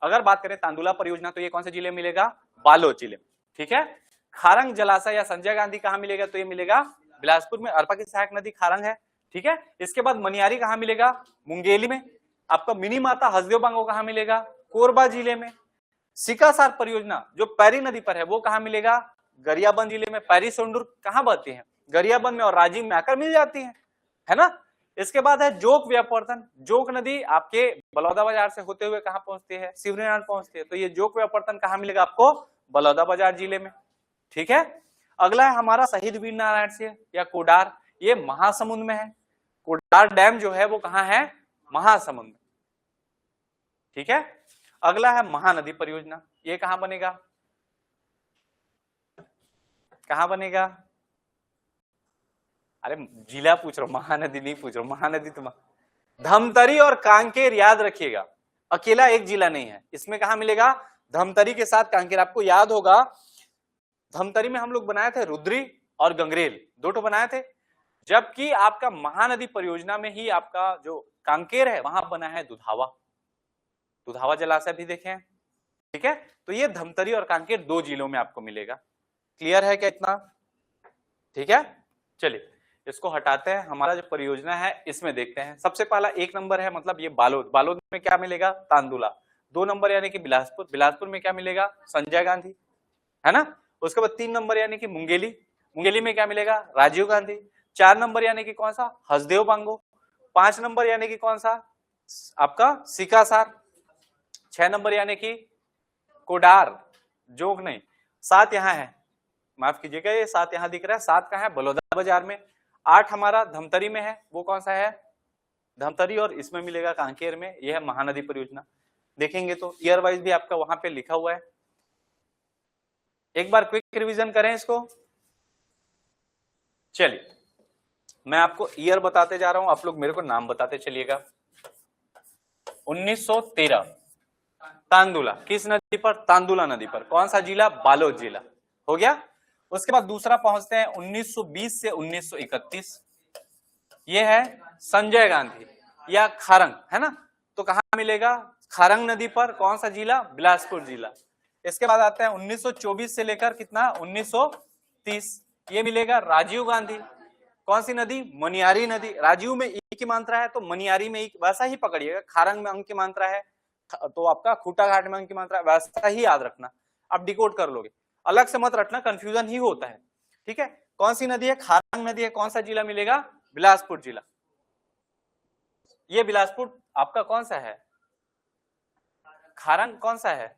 अगर बात करें तांदुला परियोजना तो ये कौन से जिले में मिलेगा? बालोद जिले में। ठीक है। खारंग जलाशय या संजय गांधी कहाँ मिलेगा? तो ये मिलेगा बिलासपुर में, अरपा की सहायक नदी खारंग है। ठीक है। इसके बाद मनियारी कहाँ मिलेगा? मुंगेली में। आपका मिनी माता हसदेव बांगो कहाँ मिलेगा? कोरबा जिले में। सिकासार परियोजना जो पैरी नदी पर है वो कहाँ मिलेगा? गरियाबंद जिले में। पैरी सोंडूर कहाँ बहती है? गरियाबंद में और राजीव में आकर मिल जाती है ना। इसके बाद है जोक व्यापर्तन। जोक नदी आपके बलौदाबाजार से होते हुए कहाँ पहुंचती है? शिवरीनारायण पहुंचती है। तो ये जोक व्यापर्तन कहाँ मिलेगा आपको? बलौदाबाजार जिले में। ठीक है। अगला है हमारा शहीद वीर नारायण सिंह या कोडार, ये महासमुंद में है। कोडार डैम जो है वो कहाँ है? महासमुंद में। ठीक है। अगला है महानदी परियोजना, ये कहां बनेगा? कहां बनेगा? अरे जिला पूछ रहा हूं, महानदी नहीं पूछ रहा हूं। महानदी तो धमतरी और कांकेर याद रखिएगा, अकेला एक जिला नहीं है। इसमें कहां मिलेगा? धमतरी के साथ कांकेर। आपको याद होगा धमतरी में हम लोग बनाए थे रुद्री और गंगरेल, दो ठो बनाए थे, जबकि आपका महानदी परियोजना में ही आपका जो कांकेर है वहां बना है दुधावा। दुधावा जलाशय भी देखें। ठीक है। तो ये धमतरी और कांकेर दो जिलों में आपको मिलेगा। क्लियर है क्या इतना? ठीक है। चलिए इसको हटाते हैं, हमारा जो परियोजना है इसमें देखते हैं। सबसे पहला 1 नंबर है मतलब ये बालोद। बालोद में क्या मिलेगा? तांदुला। 2 नंबर यानी कि बिलासपुर। बिलासपुर में क्या मिलेगा? संजय गांधी, है ना। उसके बाद 3 नंबर यानी कि मुंगेली। मुंगेली में क्या मिलेगा? राजीव गांधी। 4 नंबर यानी कि कौन सा? हसदेव बांगो। 5 नंबर यानी कि कौन सा? आपका सिकासार। 6 नंबर यानी कि कोडार, जोग नहीं। 7 यहाँ है, माफ कीजिएगा ये 7 यहाँ दिख रहा है। 7 कहाँ है? बलौदा बाजार में। 8 हमारा धमतरी में है, वो कौन सा है? धमतरी, और इसमें मिलेगा कांकेर में। यह है महानदी परियोजना। देखेंगे तो ईयर वाइज भी आपका वहां पे लिखा हुआ है। एक बार क्विक रिवीजन करें इसको। चलिए मैं आपको ईयर बताते जा रहा हूं, आप लोग मेरे को नाम बताते चलिएगा। 1913 तांदुला, किस नदी पर? तांदुला नदी पर। कौन सा जिला? बालोद जिला। हो गया। उसके बाद दूसरा पहुंचते हैं 1920 से 1931, ये है संजय गांधी या खारंग, है ना। तो कहां मिलेगा? खारंग नदी पर। कौन सा जिला? बिलासपुर जिला। इसके बाद आता है 1924 से लेकर कितना? 1930, ये मिलेगा राजीव गांधी। कौन सी नदी? मनियारी नदी। राजीव में ई की मात्रा है तो मनियारी में ई, वैसा ही पकड़िएगा। खारंग में अंक की मात्रा है तो आपका खूटा घाट में अंक की मात्रा, वैसा ही याद रखना। आप डिकोड कर लोगे, अलग से मत रखना, कंफ्यूजन ही होता है। ठीक है। कौन सी नदी है? खारंग नदी है। कौन सा जिला मिलेगा? बिलासपुर जिला। ये बिलासपुर आपका कौन सा है? खारंग कौन सा है?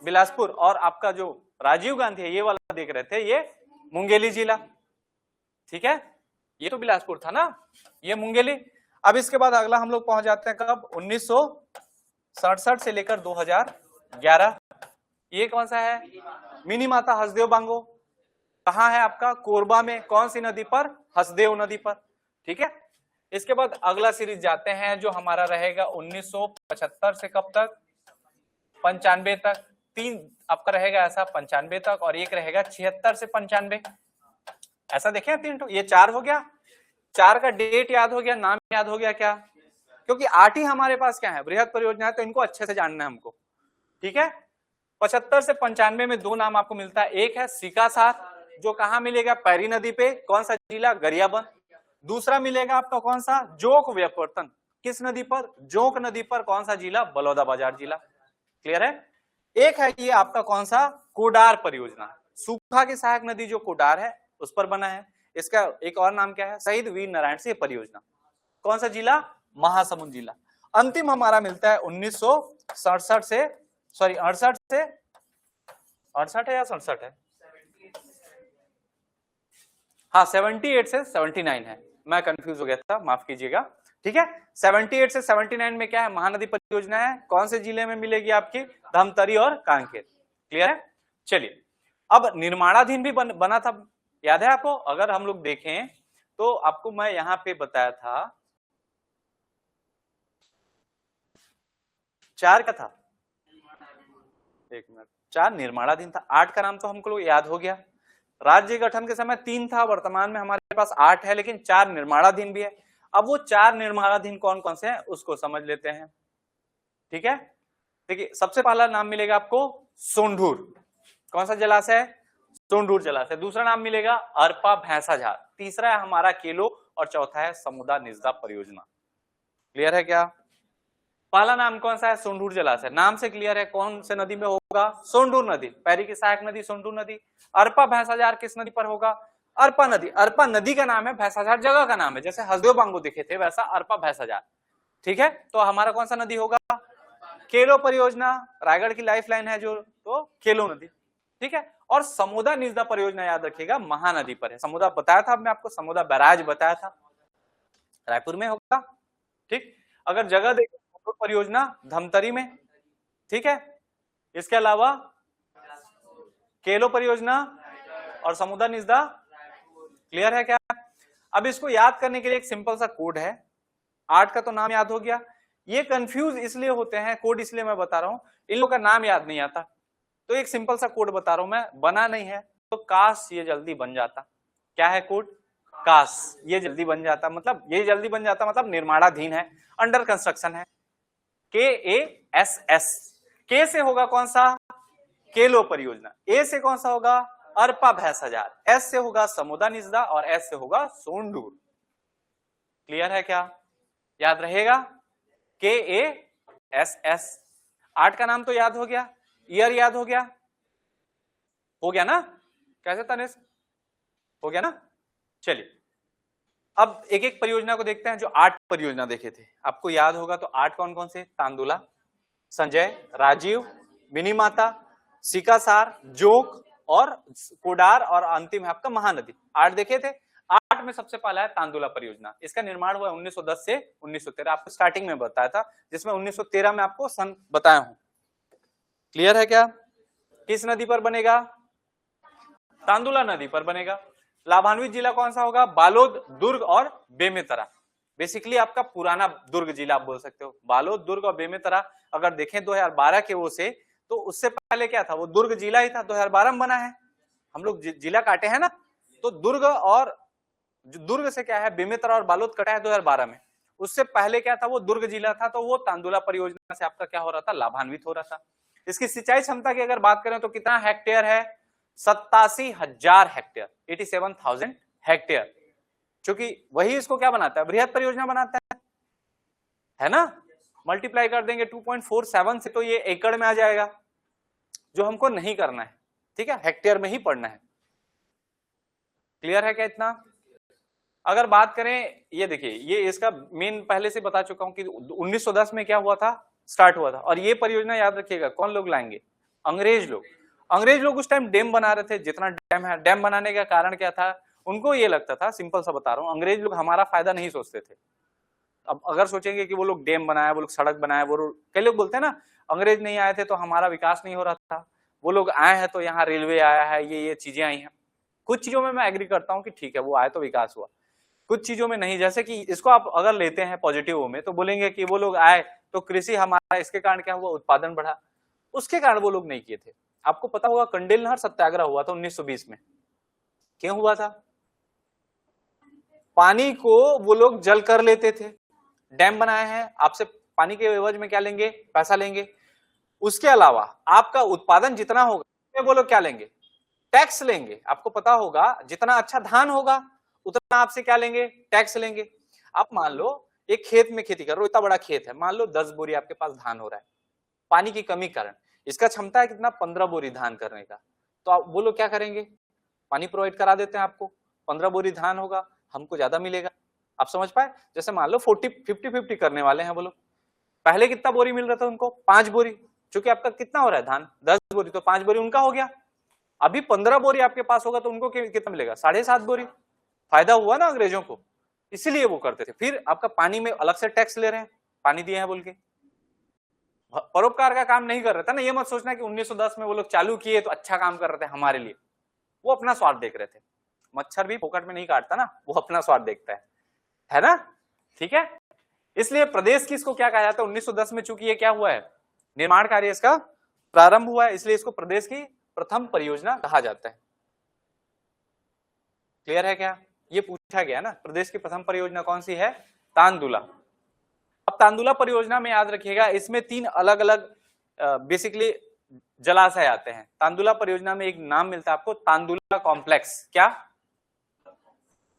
बिलासपुर। और आपका जो राजीव गांधी है ये वाला देख रहे थे, ये मुंगेली जिला। ठीक है। ये तो बिलासपुर था ना, ये मुंगेली। अब इसके बाद अगला हम लोग पहुंच जाते हैं कब? 1967 से लेकर 2011, ये कौन सा है? मिनी माता हसदेव बांगो। कहां है आपका? कोरबा में। कौन सी नदी पर? हसदेव नदी पर। ठीक है। इसके बाद अगला सीरीज जाते हैं जो हमारा रहेगा 1975 से कब तक? 95 तक। 3 आपका रहेगा ऐसा 95 तक, और एक रहेगा 76 से 95, ऐसा देखें 3 तो ये 4 हो गया। 4 का डेट याद हो गया, नाम याद हो गया क्या? क्योंकि 8 ही हमारे पास क्या है? बृहद परियोजना है, तो इनको अच्छे से जानना है हमको। ठीक है। 75 से 95 में 2 नाम आपको मिलता है। एक है सिकासार, जो कहां मिलेगा? पैरी नदी पे। कौन सा जिला? गरियाबंद। दूसरा मिलेगा आपका कौन सा? जोक व्यापर्तन। किस नदी पर? जोक नदी पर। कौन सा जिला? बलौदाबाजार जिला। क्लियर है। एक है ये आपका कौन सा? कोडार परियोजना, सूखा की सहायक नदी जो कोडार है उस पर बना है। इसका एक और नाम क्या है? शहीद वीर नारायण सिंह परियोजना। कौन सा जिला? महासमुंद जिला। अंतिम हमारा मिलता है 1967 से, सॉरी 68 से, 68 है या 67 है? हाँ 78 से 79 है, मैं कंफ्यूज हो गया था, माफ कीजिएगा। ठीक है। 78 से 79 में क्या है? महानदी परियोजना है। कौन से जिले में मिलेगी? आपकी धमतरी और कांकेर। क्लियर है। चलिए अब निर्माणाधीन भी बना था, याद है आपको? अगर हम लोग देखें तो आपको मैं यहां पे बताया था 4 का था, 1 मिनट, 4 निर्माणाधीन था। 8 का नाम तो हमको लोग याद हो गया। राज्य गठन के समय 3 था, वर्तमान में हमारे पास 8 है, लेकिन 4 निर्माणाधीन भी है। अब वो 4 निर्माणाधीन कौन कौन से हैं उसको समझ लेते हैं। ठीक है। देखिए सबसे पहला नाम मिलेगा आपको सोंढूर, कौन सा जलाशय है? सोंढूर जलाशय। दूसरा नाम मिलेगा अरपा भैंसाझार, तीसरा है हमारा केलो और चौथा है समुद्रा निजदा परियोजना। क्लियर है क्या? पहला नाम कौन सा है? सोंढूर जलाशय, नाम से क्लियर है कौन से नदी में होगा? सोंढूर नदी, पैरी की सहायक नदी सोंढूर नदी। अरपा भैंसाझार किस नदी पर होगा? अरपा नदी। अरपा नदी का नाम है, भैंसाझार जगह का नाम है, जैसे हसदेव बांगो दिखे थे वैसा अरपा भैंसाझार। ठीक है, तो हमारा कौन सा नदी होगा? केलो परियोजना, रायगढ़ की लाइफलाइन है जो, तो केलो नदी। ठीक है, और समुद्रा निजदा परियोजना याद रखिएगा महानदी पर है। समुद्रा बताया था मैं आपको, समुद्रा बैराज बताया था, रायपुर में होगा। ठीक, अगर जगह देखें परियोजना धमतरी में। ठीक है, इसके अलावा केलो परियोजना और समुद्रा निजदा। क्लियर है क्या? अब इसको याद करने के लिए एक सिंपल सा कोड है। 8 का तो नाम याद हो गया। ये कंफ्यूज इसलिए होते हैं, कोड इसलिए मैं बता रहा हूं, इन लोगों का नाम याद नहीं आता, तो एक सिंपल सा कोड बता रहा हूं मैं, बना नहीं है तो काश ये जल्दी बन जाता। क्या है कोड? काश ये जल्दी बन जाता, मतलब ये जल्दी बन जाता मतलब निर्माणाधीन है, अंडर कंस्ट्रक्शन है। KASS, के से होगा कौन सा? केलो परियोजना। ए से कौन सा होगा? अरपा भैंसाझार। एस से होगा समुद्रा निजदा और एस से होगा सोंढूर। क्लियर है क्या? याद रहेगा KASS। 8 का नाम तो याद हो गया, ईयर याद हो गया, ना? कैसे तनिष्क? हो गया ना? चलिए अब एक एक परियोजना को देखते हैं। जो 8 परियोजना देखे थे आपको याद होगा, तो 8 कौन कौन से? तांदुला, संजय, राजीव, मिनीमाता, सिकासार, जोक और कोडार और अंतिम है आपका महानदी। 8 देखे थे। 8 में सबसे पहला है तांदुला परियोजना। इसका निर्माण हुआ 1910 से 1913, आपको स्टार्टिंग में बताया था, जिसमें 1913 में आपको सन बताया हूं। क्लियर है क्या? किस नदी पर बनेगा? तांदुला नदी पर बनेगा। लाभान्वित जिला कौन सा होगा? बालोद, दुर्ग और बेमेतरा। बेसिकली आपका पुराना दुर्ग जिला आप बोल सकते हो। बालोद, दुर्ग और बेमेतरा अगर देखें 2012 के वो से, तो उससे पहले क्या था? वो दुर्ग जिला ही था, 2012 में बना है। हम लोग जिला काटे हैं ना, तो दुर्ग और दुर्ग से क्या है, बेमेतरा और बालोद कटा है 2012 में। उससे पहले क्या था? वो दुर्ग जिला था, तो वो तांदुला परियोजना से आपका क्या हो रहा था? लाभान्वित हो रहा था। इसकी सिंचाई क्षमता की अगर बात करें तो कितना हेक्टेयर है? 87,000 हेक्टेयर, 87,000 हेक्टेयर। क्योंकि वही इसको क्या बनाता है? बृहद परियोजना बनाता है ना? मल्टीप्लाई कर देंगे 2.47 से तो ये एकड़ में आ जाएगा, जो हमको नहीं करना है। ठीक है, हेक्टेयर में ही पढ़ना है। क्लियर है क्या इतना? अगर बात करें, ये देखिए, ये इसका मेन पहले से बता चुका हूं कि 1910 में क्या हुआ था? स्टार्ट हुआ था। और ये परियोजना याद रखिएगा कौन लोग लाएंगे? अंग्रेज लोग। अंग्रेज लोग उस टाइम डैम बना रहे थे, जितना डैम है। डैम बनाने का कारण क्या था? उनको ये लगता था, सिंपल सा बता रहा हूं, अंग्रेज लोग हमारा फायदा नहीं सोचते थे। अब अगर सोचेंगे कि वो लोग डैम बनाए, वो लोग सड़क बनाए, वो कई लोग बोलते हैं ना, अंग्रेज नहीं आए थे तो हमारा विकास नहीं हो रहा था, वो लोग आए हैं तो यहाँ रेलवे आया है, ये चीजें आई हैं। कुछ चीजों में मैं एग्री करता हूँ कि ठीक है वो आए तो विकास हुआ, कुछ चीजों में नहीं। जैसे कि इसको आप अगर लेते हैं पॉजिटिव में, तो बोलेंगे कि वो लोग आए तो कृषि हमारा, इसके कारण क्या हुआ? उत्पादन बढ़ा। उसके कारण वो लोग नहीं किए थे। आपको पता होगा कंडेल नहर सत्याग्रह हुआ था 1920 में। क्यों हुआ था? पानी को वो लोग जल कर लेते थे। डैम बनाए हैं, आपसे पानी के एवज में क्या लेंगे? पैसा लेंगे। उसके अलावा आपका उत्पादन जितना होगा वो लोग क्या लेंगे? टैक्स लेंगे। आपको पता होगा जितना अच्छा धान होगा उतना आपसे क्या लेंगे? टैक्स लेंगे। आप मान लो एक खेत में खेती कर रहे हो, इतना बड़ा खेत है, मान लो 10 बोरी आपके पास धान हो रहा है। पानी की कमी कारण इसका क्षमता है कितना? 15 बोरी धान करने का। तो आप वो लोग क्या करेंगे? पानी प्रोवाइड करा देते हैं आपको, 15 बोरी धान होगा, हमको ज्यादा मिलेगा। आप समझ पाए? जैसे मान लो 50-50 करने वाले हैं वो लोग। पहले कितना बोरी मिल रहा था उनको? 5 बोरी। क्योंकि आपका कितना हो रहा है धान? 10 बोरी, तो 5 बोरी उनका हो गया। अभी 15 बोरी आपके पास होगा तो उनको कितना मिलेगा? 7.5 बोरी। फायदा हुआ ना अंग्रेजों को, इसीलिए वो करते थे। फिर आपका पानी में अलग से टैक्स ले रहे हैं, पानी दिए हैं बोल के। परोपकार का काम नहीं कर रहे थे ना। ये मत सोचना कि 1910 में वो लोग चालू किए तो अच्छा काम कर रहे थे हमारे लिए, वो अपना स्वार्थ देख रहे थे। मच्छर भी फोकट में नहीं काटता ना, वो अपना स्वार्थ देखता है ना? ठीक है, इसलिए प्रदेश की इसको क्या कहा जाता है? 1910 में चूंकि ये क्या हुआ है? निर्माण कार्य इसका प्रारंभ हुआ है, इसलिए इसको प्रदेश की प्रथम परियोजना कहा जाता है। क्लियर है क्या? ये पूछा गया ना, प्रदेश की प्रथम परियोजना कौन सी है? तांदुला। अब तांदुला परियोजना में याद रखिएगा, इसमें 3 अलग अलग बेसिकली जलाशय आते हैं। तांदुला परियोजना में एक नाम मिलता है आपको, तांदुला कॉम्प्लेक्स। क्या?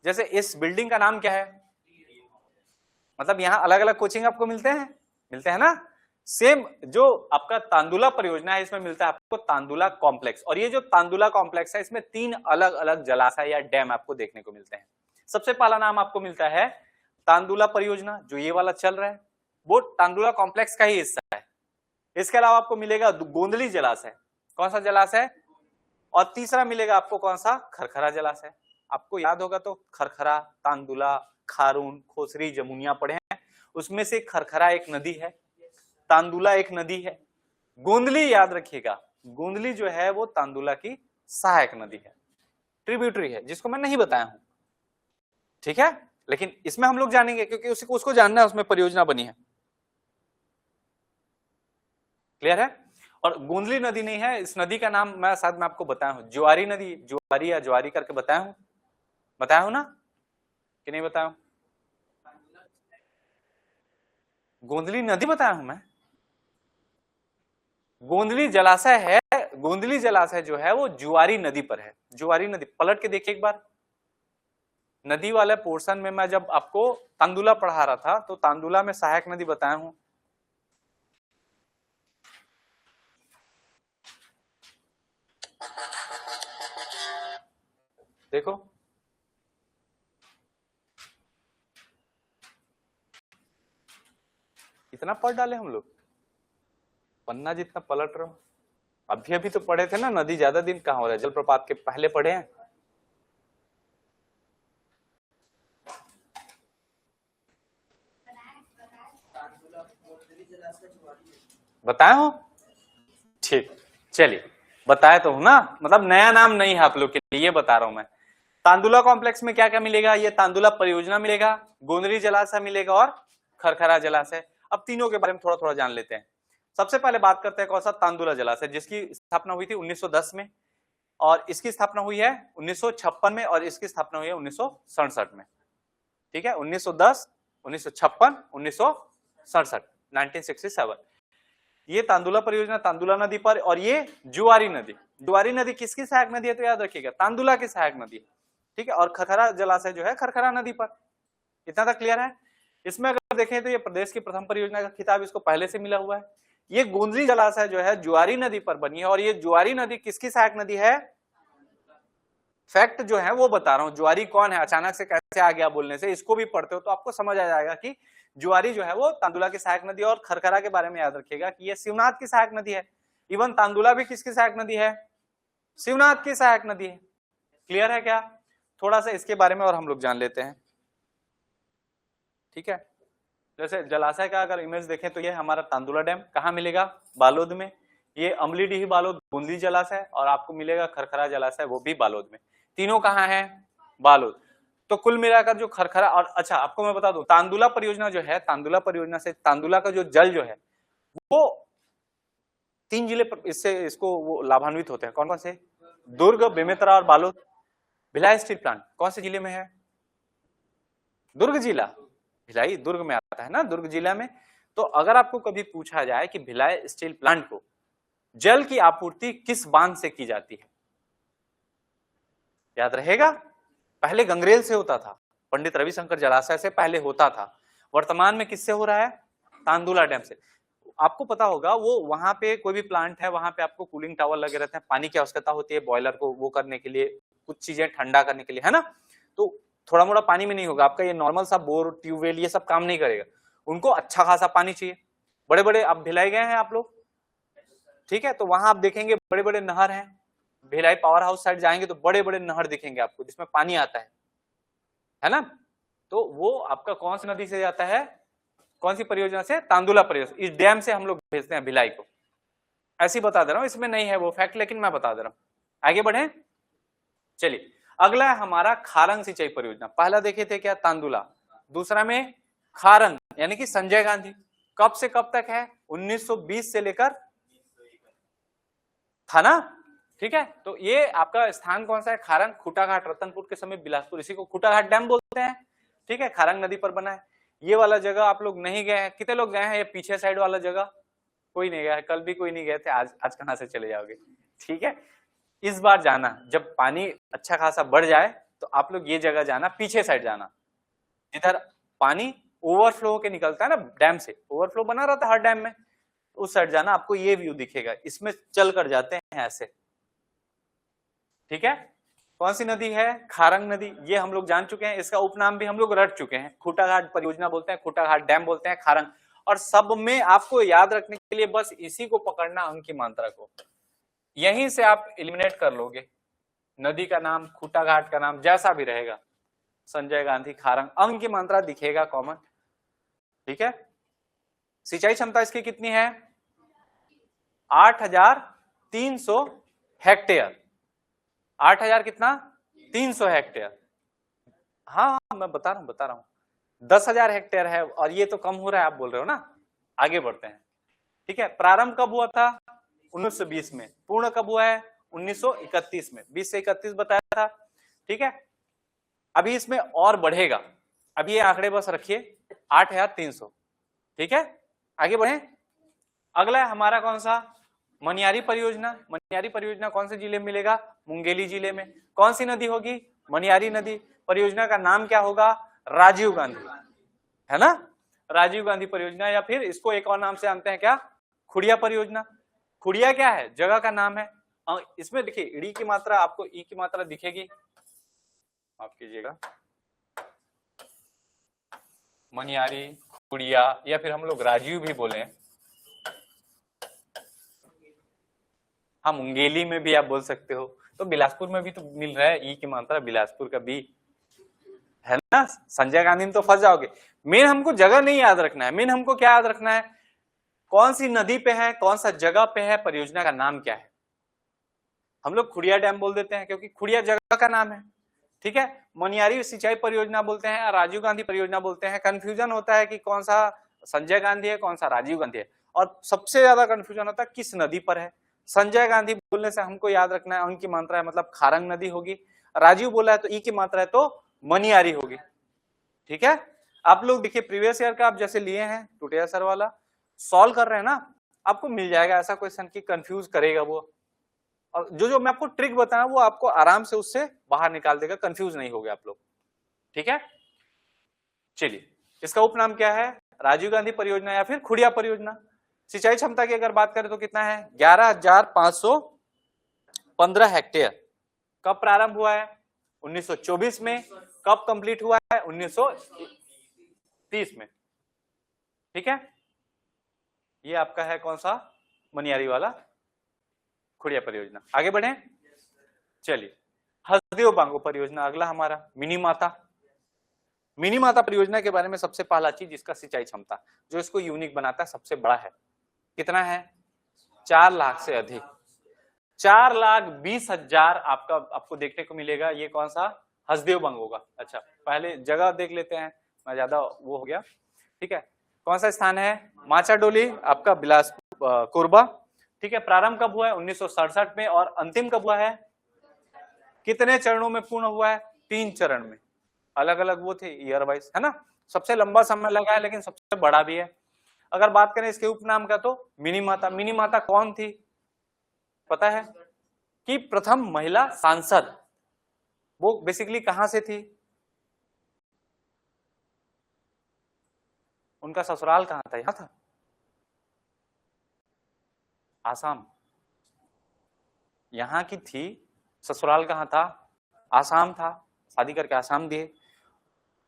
जैसे इस बिल्डिंग का नाम क्या है? मतलब यहाँ अलग अलग कोचिंग आपको मिलते हैं ना। सेम जो आपका तांदुला परियोजना है इसमें मिलता है आपको तांदुला कॉम्प्लेक्स। और ये जो तांदुला कॉम्प्लेक्स है इसमें 3 अलग अलग जलाशय या डैम आपको देखने को मिलते हैं। सबसे पहला नाम आपको मिलता है तांदुला परियोजना, जो ये वाला चल रहा है वो तांदुला कॉम्प्लेक्स का ही हिस्सा है। इसके अलावा आपको मिलेगा गोंदली जलाशय। कौन सा जलाशय? और तीसरा मिलेगा आपको कौन सा? खरखरा जलाशय। आपको याद होगा तो खरखरा, तांदुला, खारून, खोसरी, जमुनिया पढ़े हैं, उसमें से खरखरा एक नदी है, तांदुला एक नदी है, गोंदली याद रखिएगा, गोंदली जो है वो तांदुला की सहायक नदी है, ट्रिब्यूटरी है, जिसको मैं नहीं बताया हूं। ठीक है, लेकिन इसमें हम लोग जानेंगे क्योंकि उसको जानना है, उसमें परियोजना बनी है। क्लियर है? और गोंदली नदी नहीं है, इस नदी का नाम मैं शायद मैं आपको बताया हूं, ज्वारी नदी, ज्वारी या ज्वारी करके बताया हूं ना कि नहीं बताया हूं? गोंदली नदी बताया हूं मैं। गोंदली जलाशय है, गोंदली जलाशय जो है वो जुआरी नदी पर है। जुआरी नदी पलट के देखिए एक बार। नदी वाले पोर्शन में मैं जब आपको तांदुला पढ़ा रहा था तो तांदुला में सहायक नदी बताया हूं। देखो इतना पढ़ डाले हम लोग, पन्ना जितना पलट रहे हो। अभी अभी तो पढ़े थे ना, नदी ज्यादा दिन कहां हो रहा है, जलप्रपात के पहले पढ़े हैं। बताए हो? ठीक, चलिए बताए तो हूं ना, मतलब नया नाम नहीं है आप लोग के लिए, ये बता रहा हूं मैं। तांदुला कॉम्प्लेक्स में क्या क्या मिलेगा? ये तांदुला परियोजना मिलेगा, गोंदली जलाशय मिलेगा और खरखरा जलाशय। अब तीनों के बारे में थोड़ा थोड़ा जान लेते हैं। सबसे पहले बात करते हैं कौन सा? तांदुला जलाशय, जिसकी स्थापना हुई थी 1910 में, और इसकी स्थापना हुई है 1956 में, और इसकी स्थापना हुई है 1967 में। ठीक है, 1910, 1956, 1967, 1967। ये तांदुला परियोजना तांदुला नदी पर, और ये जुआरी नदी, जुआरी नदी किसकी सहायक नदी है? तो याद रखिएगा तांदुला की सहायक नदी है। ठीक है, और खरखरा जलाशय जो है खरखरा नदी पर। इतना तक क्लियर है? इसमें अगर देखें तो ये प्रदेश की प्रथम परियोजना का खिताब इसको पहले से मिला हुआ है। ये गोंदली जलाशय जो है जुआरी नदी पर बनी है, और ये जुआरी नदी किसकी सहायक नदी है? फैक्ट जो है वो बता रहा हूं, जुआरी कौन है, अचानक से कैसे आ गया बोलने से, इसको भी पढ़ते हो तो आपको समझ आ जाएगा कि जुआरी जो है वो तांदुला की सहायक नदी है। और खरखरा के बारे में याद रखिएगा कि ये शिवनाथ की सहायक नदी है। इवन तांदुला भी किसकी सहायक नदी है? शिवनाथ की सहायक नदी है। क्लियर है क्या? थोड़ा सा इसके बारे में और हम लोग जान लेते हैं। ठीक है, जैसे जलाशय का अगर इमेज देखें तो ये हमारा तांदुला डैम कहाँ मिलेगा? बालोद में। ये अमलीडीही बालोद गोंदली जलाशय, और आपको मिलेगा खरखरा जलाशय, वो भी बालोद में। तीनों कहाँ है? बालोद। तो कुल मिलाकर जो खरखरा, और अच्छा आपको मैं बता दूं, तांदुला परियोजना जो है, तांदुला परियोजना से तांदुला का जो जल जो है वो 3 जिले इससे इसको वो लाभान्वित होते हैं। कौन कौन से? दुर्ग, बेमेतरा और बालोद। भिलाई स्टील प्लांट कौन से जिले में है? दुर्ग जिला, भिलाई दुर्ग में आता है ना, दुर्ग जिला में। तो अगर आपको कभी पूछा जाए कि भिलाई स्टील प्लांट को जल की आपूर्ति किस बांध से की जाती है, याद रहेगा? पहले गंगरेल से होता था, पंडित रविशंकर जलाशय से पहले होता था। वर्तमान में किससे हो रहा है? तांदुला डैम से। आपको पता होगा वो वहां पे कोई भी प्लांट है, वहां पे आपको कूलिंग टावर लगे रहते हैं, पानी की आवश्यकता होती है बॉयलर को वो करने के लिए, कुछ चीजें ठंडा करने के लिए, है ना। तो थोड़ा मोड़ा पानी में नहीं होगा आपका, ये नॉर्मल सा बोर ट्यूबवेल ये सब काम नहीं करेगा, उनको अच्छा खासा पानी चाहिए। बड़े बड़े आप भिलाई गए हैं आप लोग? ठीक है, तो वहां आप देखेंगे बड़े बड़े नहर हैं, भिलाई पावर हाउस साइड जाएंगे तो बड़े बड़े नहर दिखेंगे आपको जिसमें पानी आता है ना। तो वो आपका कौन सी नदी से जाता है? कौन सी परियोजना से? तांदुला परियोजना। इस डैम से हम लोग भेजते हैं भिलाई को। ऐसे ही बता दे रहा हूं, इसमें नहीं है वो फैक्ट, लेकिन मैं बता दे रहा हूं। आगे बढ़े, चलिए अगला है हमारा खारंग सिंचाई परियोजना। पहला देखे थे क्या? तांदुला। दूसरा में खारंग यानी कि संजय गांधी। कब से कब तक है? 1920 से लेकर था ना। ठीक है, तो ये आपका स्थान कौन सा है? खारंग, खूटाघाट, रतनपुर के समीप बिलासपुर, इसी को खूटाघाट डैम बोलते हैं। ठीक है, खारंग नदी पर बना है। ये वाला जगह आप लोग नहीं गए हैं, कितने लोग गए हैं? ये पीछे साइड वाला जगह कोई नहीं गया, कल भी कोई नहीं गए थे, आज कहाँ से चले जाओगे। ठीक है, इस बार जाना, जब पानी अच्छा खासा बढ़ जाए तो आप लोग ये जगह जाना, पीछे साइड जाना, इधर पानी ओवरफ्लो होके निकलता है ना डैम से, ओवरफ्लो बना रहता है हर डैम में, उस साइड जाना, आपको ये व्यू दिखेगा, इसमें चल कर जाते हैं ऐसे। ठीक है, कौन सी नदी है, खारंग नदी, ये हम लोग जान चुके हैं, इसका उपनाम भी हम लोग रट चुके हैं, खूटाघाट परियोजना बोलते हैं, खूटाघाट डैम बोलते हैं, खारंग। और सब में आपको याद रखने के लिए बस इसी को पकड़ना, अंक की मात्रा को, यहीं से आप एलिमिनेट कर लोगे। नदी का नाम, खूटाघाट का नाम जैसा भी रहेगा, संजय गांधी, खारंग, अंक की मात्रा दिखेगा कॉमन। ठीक है, सिंचाई क्षमता इसकी कितनी है, 8,300 हेक्टेयर। 8,000 कितना, 300 हेक्टेयर। हाँ मैं बता रहा हूँ 10,000 हेक्टेयर है, और ये तो कम हो रहा है आप बोल रहे हो ना। आगे बढ़ते हैं। ठीक है, प्रारंभ कब हुआ था, 1920 में। पूर्ण कब हुआ है, 1931 में। 20 से 31 बताया था। ठीक है, अभी इसमें और बढ़ेगा, अभी ये आंकड़े बस रखिए 8,300। ठीक है, आगे बढ़े। अगला है हमारा कौन सा, मनियारी परियोजना। मनियारी परियोजना कौन से जिले में मिलेगा, मुंगेली जिले में। कौन सी नदी होगी, मनियारी नदी। परियोजना का नाम क्या होगा, राजीव गांधी, है ना, राजीव गांधी परियोजना, या फिर इसको एक और नाम से जानते हैं क्या, खुड़िया परियोजना। खुड़िया क्या है, जगह का नाम है। इसमें देखिए ईडी की मात्रा, आपको ई की मात्रा दिखेगी, माफ कीजिएगा, मनियारी, खुड़िया, या फिर हम लोग राजीव भी बोले। हाँ, मुंगेली में भी आप बोल सकते हो, तो बिलासपुर में भी तो मिल रहा है ई की मात्रा, बिलासपुर का बी, है ना। संजय गांधी में तो फंस जाओगे। मेन हमको जगह नहीं याद रखना है, मेन हमको क्या याद रखना है, कौन सी नदी पे है, कौन सा जगह पे है, परियोजना का नाम क्या है। हम लोग खुड़िया डैम बोल देते हैं क्योंकि खुड़िया जगह का नाम है। ठीक है, मनियारी सिंचाई परियोजना बोलते हैं, राजीव गांधी परियोजना बोलते हैं। कंफ्यूजन होता है कि कौन सा संजय गांधी है, कौन सा राजीव गांधी है, और सबसे ज्यादा कंफ्यूजन होता है किस नदी पर है। संजय गांधी बोलने से हमको याद रखना है अंक की मात्रा है, मतलब खारंग नदी होगी। राजीव बोला है तो ई की मात्रा है तो मनियारी होगी। ठीक है, आप लोग देखिए प्रीवियस ईयर का आप जैसे लिए हैं टुटिया सर वाला, सॉल्व कर रहे हैं ना, आपको मिल जाएगा ऐसा क्वेश्चन की कंफ्यूज करेगा वो, और जो मैं आपको ट्रिक बताया वो आपको आराम से उससे बाहर निकाल देगा, कंफ्यूज नहीं होगे आप लोग। ठीक है, चलिए, इसका उपनाम क्या है, राजीव गांधी परियोजना या फिर खुड़िया परियोजना। सिंचाई क्षमता की अगर बात करें तो कितना है, 11,515 हेक्टेयर। कब प्रारंभ हुआ है, 1924 में। कब कंप्लीट हुआ है, 1930 में। ठीक है, ये आपका है कौन सा, मनियारी वाला खुड़िया परियोजना। आगे बढ़े, चलिए, हसदेव बांगो परियोजना अगला हमारा, मिनी माता। मिनी माता परियोजना के बारे में सबसे पहला चीज इसका सिंचाई क्षमता, जो इसको यूनिक बनाता है, सबसे बड़ा है। कितना है, 4 लाख से अधिक, 4,20,000 आपको देखने को मिलेगा। ये कौन सा, हसदेव बांगो का। अच्छा, पहले जगह देख लेते हैं, मैं ज्यादा वो हो गया। ठीक है, कौन सा स्थान है, माचाडोली आपका बिलासपुर कोरबा। ठीक है, प्रारंभ कब हुआ है, 1967 में, और अंतिम कब हुआ है, कितने चरणों में पूर्ण हुआ है, 3 चरण में। अलग अलग वो थे ईयर वाइज, है ना। सबसे लंबा समय लगा है लेकिन सबसे बड़ा भी है। अगर बात करें इसके उपनाम का तो मिनी माता। मिनी माता कौन थी पता है, कि प्रथम महिला सांसद, वो बेसिकली कहां से थी, उनका ससुराल कहां था, यहां था, आसाम, यहां की थी, ससुराल कहां था, आसाम था। शादी करके आसाम दिए,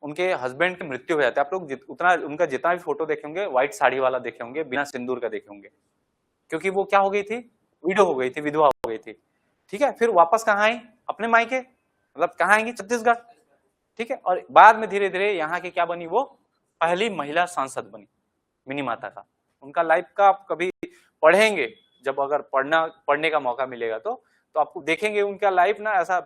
उनके हस्बैंड की मृत्यु हो जाती है। आप लोग उतना उनका जितना भी फोटो देखे होंगे व्हाइट साड़ी वाला देखे होंगे, बिना सिंदूर का देखे होंगे, क्योंकि वो क्या हो गई थी, विडो हो गई थी, विधवा हो गई थी। ठीक है, फिर वापस कहाँ आई, अपने मायके, मतलब कहाँ आएंगी, छत्तीसगढ़। ठीक है, और बाद में धीरे धीरे यहाँ की क्या बनी, वो पहली महिला सांसद बनी, मिनी माता का। उनका लाइफ का आप कभी पढ़ेंगे, जब अगर पढ़ने का मौका मिलेगा तो आपको देखेंगे उनका लाइफ ना ऐसा,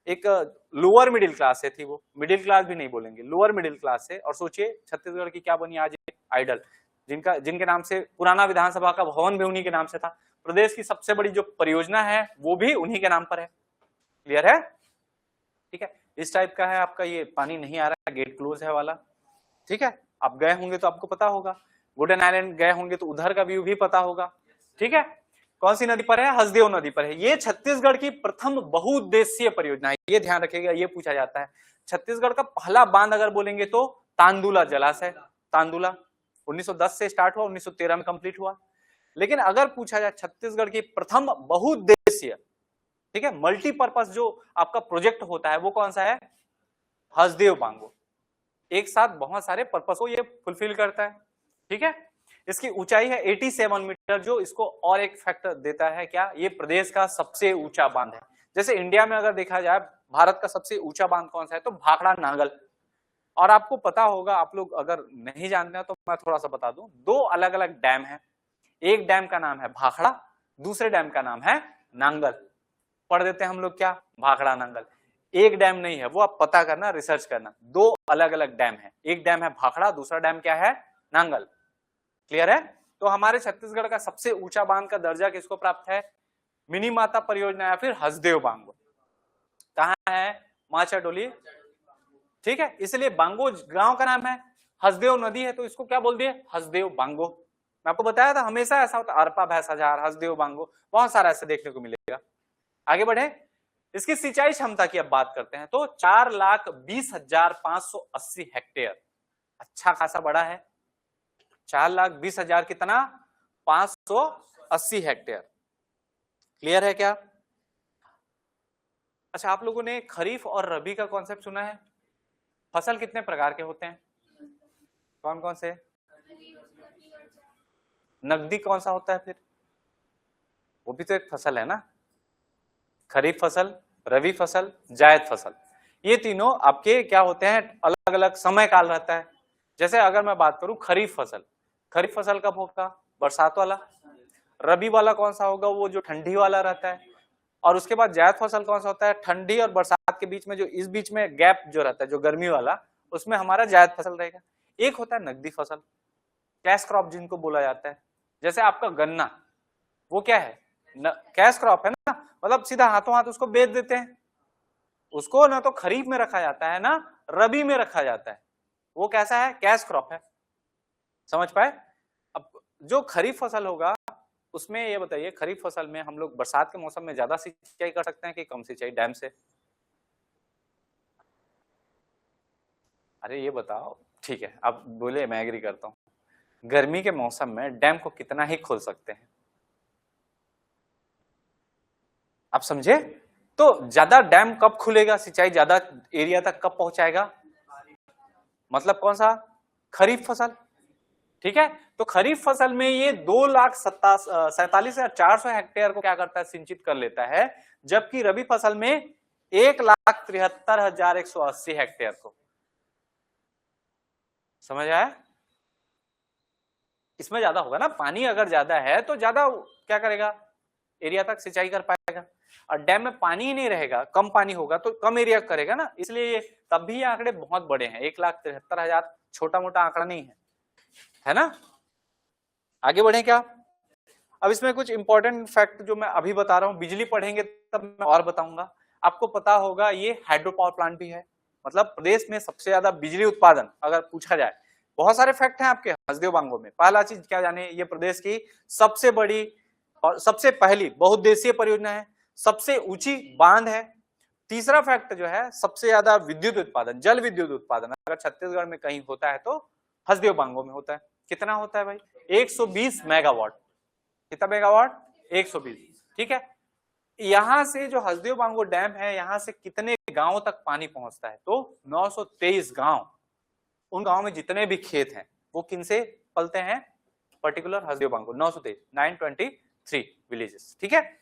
एक लोअर मिडिल क्लास से थी वो, मिडिल क्लास भी नहीं बोलेंगे, लोअर मिडिल क्लास से। और सोचिए छत्तीसगढ़ की क्या बनी आज आइडल, जिनके नाम से पुराना विधानसभा का भवन भी उन्हीं के नाम से था। प्रदेश की सबसे बड़ी जो परियोजना है वो भी उन्हीं के नाम पर है। क्लियर है, ठीक है, इस टाइप का है आपका। ये पानी नहीं आ रहा है, गेट क्लोज है वाला। ठीक है, आप गए होंगे तो आपको पता होगा। गुडन आइलैंड गए होंगे तो उधर का व्यू भी पता होगा। ठीक है, कौन सी नदी पर है? हसदेव नदी पर है। ये छत्तीसगढ़ की प्रथम बहुउद्देशीय परियोजना है, ये ध्यान रखिएगा, ये पूछा जाता है। छत्तीसगढ़ का पहला बांध अगर बोलेंगे तो तांदुला जलाशय, तांदुला 1910 से स्टार्ट हुआ, 1913 में कंप्लीट हुआ। लेकिन अगर पूछा जाए छत्तीसगढ़ की प्रथम बहुउद्देशीय, ठीक है, मल्टीपर्पज जो आपका प्रोजेक्ट होता है वो कौन सा है? हसदेव बांगो। एक साथ बहुत सारे पर्पस को ये फुलफिल करता है। ठीक है, इसकी ऊंचाई है 87 मीटर, जो इसको और एक फैक्टर देता है क्या? ये प्रदेश का सबसे ऊंचा बांध है। जैसे इंडिया में अगर देखा जाए भारत का सबसे ऊंचा बांध कौन सा है? तो भाखड़ा नांगल। और आपको पता होगा, आप लोग अगर नहीं जानते हैं तो मैं थोड़ा सा बता दूं, दो अलग अलग डैम है। एक डैम का नाम है भाखड़ा, दूसरे डैम का नाम है नांगल। पढ़ देते हैं हम लोग क्या? भाखड़ा नांगल। एक डैम नहीं है, वो आप पता करना, रिसर्च करना। दो अलग अलग डैम है, एक डैम है भाखड़ा, दूसरा डैम क्या है? नांगल। क्लियर है? तो हमारे छत्तीसगढ़ का सबसे ऊंचा बांध का दर्जा किसको प्राप्त है? मिनी माता परियोजना या फिर हसदेव बांगो। कहाँ है? माचाडोली। ठीक है, इसलिए बांगो गांव का नाम है, हसदेव नदी है तो इसको क्या बोल दिए? हसदेव बांगो। मैं आपको बताया था हमेशा ऐसा होता है, अरपा भैंसाझार, हसदेव बांगो, बहुत सारा ऐसे देखने को मिलेगा। आगे बढ़े, इसकी सिंचाई क्षमता की अब बात करते हैं तो 4,20,580 हेक्टेयर, अच्छा खासा बड़ा है। 4,20,000 कितना? 580 हेक्टेयर। क्लियर है क्या? अच्छा, आप लोगों ने खरीफ और रबी का कॉन्सेप्ट सुना है? फसल कितने प्रकार के होते हैं? कौन कौन से? नकदी कौन सा होता है फिर? वो भी तो एक फसल है ना। खरीफ फसल, रबी फसल, जायद फसल, ये तीनों आपके क्या होते हैं? अलग अलग समय काल रहता है। जैसे अगर मैं बात करूं खरीफ फसल, खरीफ फसल कब होगा? बरसात वाला। रबी वाला कौन सा होगा? वो जो ठंडी वाला रहता है। और उसके बाद जायद फसल कौन सा होता है? ठंडी और बरसात के बीच में जो इस बीच में गैप जो रहता है, जो गर्मी वाला, उसमें हमारा जायद फसल रहेगा। एक होता है नकदी फसल, कैश क्रॉप जिनको बोला जाता है। जैसे आपका गन्ना, वो क्या है? कैश क्रॉप है ना, मतलब सीधा हाथों हाथ उसको बेच देते हैं। उसको ना तो खरीफ में रखा जाता है ना रबी में रखा जाता है। वो कैसा है? कैश क्रॉप है। समझ पाए? अब जो खरीफ फसल होगा उसमें ये बताइए, खरीफ फसल में हम लोग बरसात के मौसम में ज्यादा सिंचाई कर सकते हैं कि कम सिंचाई डैम से? अरे ये बताओ। ठीक है, अब बोले, मैं एग्री करता हूँ। गर्मी के मौसम में डैम को कितना ही खोल सकते हैं, आप समझे? तो ज्यादा डैम कब खुलेगा, सिंचाई ज्यादा एरिया तक कब पहुंचाएगा? मतलब कौन सा? खरीफ फसल। ठीक है, तो खरीफ फसल में ये 2,47,400 हेक्टेयर को क्या करता है? सिंचित कर लेता है। जबकि रबी फसल में 1,73,180 हेक्टेयर को। समझ आया? इसमें ज्यादा होगा ना, पानी अगर ज्यादा है तो ज्यादा क्या करेगा? एरिया तक सिंचाई कर पाएगा। और डैम में पानी ही नहीं रहेगा, कम पानी होगा तो कम एरिया करेगा ना, इसलिए तब भी ये आंकड़े बहुत बड़े हैं। 1,73,000 छोटा मोटा आंकड़ा नहीं है, है ना। आगे बढ़े क्या? अब इसमें कुछ इंपॉर्टेंट फैक्ट जो मैं अभी बता रहा हूं, बिजली पढ़ेंगे तब मैं और बताऊंगा। आपको पता होगा ये हाइड्रो पावर प्लांट भी है, मतलब प्रदेश में सबसे ज्यादा बिजली उत्पादन अगर पूछा जाए। बहुत सारे फैक्ट हैं आपके हसदेव बांगो में। पहला चीज क्या जाने, ये प्रदेश की सबसे बड़ी और सबसे पहली बहुउद्देशीय परियोजना है, सबसे ऊंची बांध है। तीसरा फैक्ट जो है, सबसे ज्यादा विद्युत उत्पादन, जल विद्युत उत्पादन अगर छत्तीसगढ़ में कहीं होता है तो हसदेव बांगो में होता है। कितना होता है भाई? 120 मेगावाट। कितना मेगावाट? 120। ठीक है, यहां से जो हसदेव बांगो डैम है, यहां से कितने गांवों तक पानी पहुंचता है? तो 923 गांव। उन गांव में जितने भी खेत हैं वो किनसे पलते हैं? पर्टिकुलर हसदेव बांगो। 923 विलेजेस। ठीक है,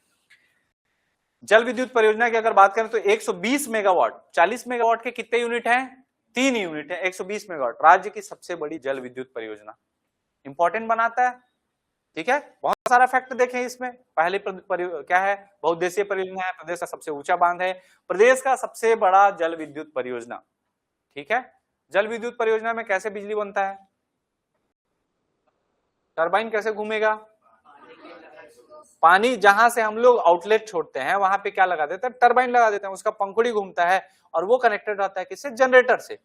जल विद्युत परियोजना की अगर बात करें तो 120 मेगावाट, 40 मेगावाट के कितने यूनिट हैं? 3 यूनिट है। 120 मेगावाट, राज्य की सबसे बड़ी जल विद्युत परियोजना। इंपॉर्टेंट बनाता है। ठीक है, बहुत सारा फैक्ट देखें इसमें। पहले क्या है? बहुउद्देशीय परियोजना है, प्रदेश का सबसे ऊंचा बांध है, प्रदेश का सबसे बड़ा जल विद्युत परियोजना। ठीक है, जल विद्युत परियोजना में कैसे बिजली बनता है? टरबाइन कैसे घूमेगा? पानी जहां से हम लोग आउटलेट छोड़ते हैं वहां पे क्या लगा देते हैं? टरबाइन लगा देते हैं, उसका पंखुड़ी घूमता है और वो कनेक्टेड रहता है किससे? जनरेटर से।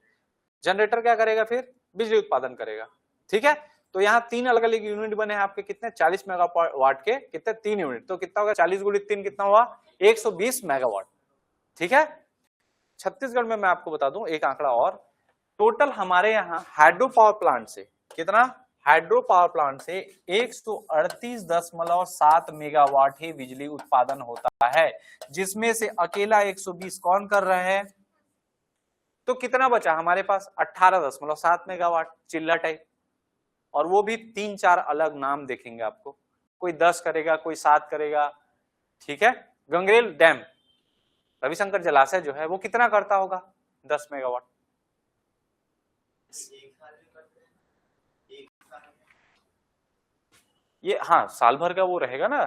जनरेटर क्या करेगा? फिर बिजली उत्पादन करेगा। ठीक है, तो यहाँ 3 अलग अलग यूनिट बने हैं आपके, कितने 40 मेगावाट के कितने 3 यूनिट, तो कितना होगा 40 गुणित 3 कितना हुआ 120 मेगावाट। ठीक है, छत्तीसगढ़ में मैं आपको बता दूं एक आंकड़ा और, टोटल हमारे यहाँ हाइड्रो पावर प्लांट से कितना, हाइड्रो पावर प्लांट से 138.7 मेगावाट ही बिजली उत्पादन होता है, जिसमें से अकेला 120 कौन कर रहे हैं, तो कितना बचा हमारे पास 18.7 मेगावाट चिल्ला टाइप, और वो भी 3-4 अलग नाम देखेंगे आपको, कोई 10 करेगा कोई 7 करेगा। ठीक है, गंगरेल डैम रविशंकर जलाशय जो है वो कितना करता होगा 10 मेगावाट। ये हाँ साल भर का वो रहेगा ना,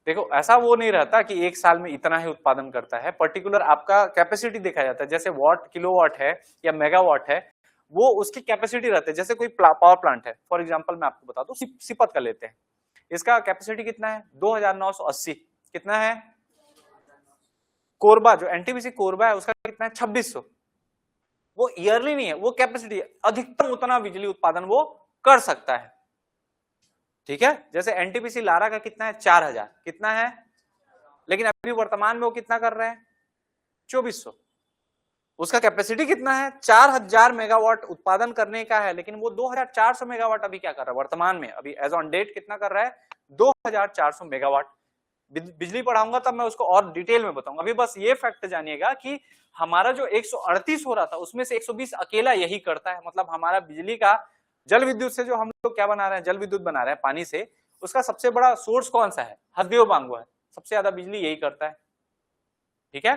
देखो ऐसा वो नहीं रहता कि एक साल में इतना ही उत्पादन करता है, पर्टिकुलर आपका कैपेसिटी देखा जाता है, जैसे वाट किलोवाट है या मेगावाट है वो उसकी कैपेसिटी रहती है। जैसे कोई पावर प्लांट है, फॉर एग्जांपल मैं आपको बता दूं सिपत का लेते हैं, इसका कैपेसिटी कितना है 2980, कितना है, कोरबा जो एनटीपीसी कोरबा है उसका कितना है 2600, वो ईयरली नहीं है, वो कैपेसिटी है, अधिकतम उतना बिजली उत्पादन वो कर सकता है। ठीक है, जैसे एनटीपीसी लारा का कितना है 4000, कितना है, लेकिन अभी वर्तमान में वो कितना कर रहे हैं 2400, उसका कैपेसिटी कितना है 4000 मेगावाट उत्पादन करने का है, लेकिन वो 2400 मेगावाट अभी क्या कर रहा है वर्तमान में, अभी एज ऑन डेट कितना कर रहा है 2400 मेगावाट। बिजली पढ़ाऊंगा तब मैं उसको और डिटेल में बताऊंगा, अभी बस ये फैक्ट जानिएगा कि हमारा जो 138 हो रहा था उसमें से 120 अकेला यही करता है, मतलब हमारा बिजली का जल विद्युत से जो हम लोग क्या बना रहे हैं, जल विद्युत बना रहे हैं पानी से, उसका सबसे बड़ा सोर्स कौन सा है, हसदेव बांगो है, सबसे ज्यादा बिजली यही करता है। ठीक है,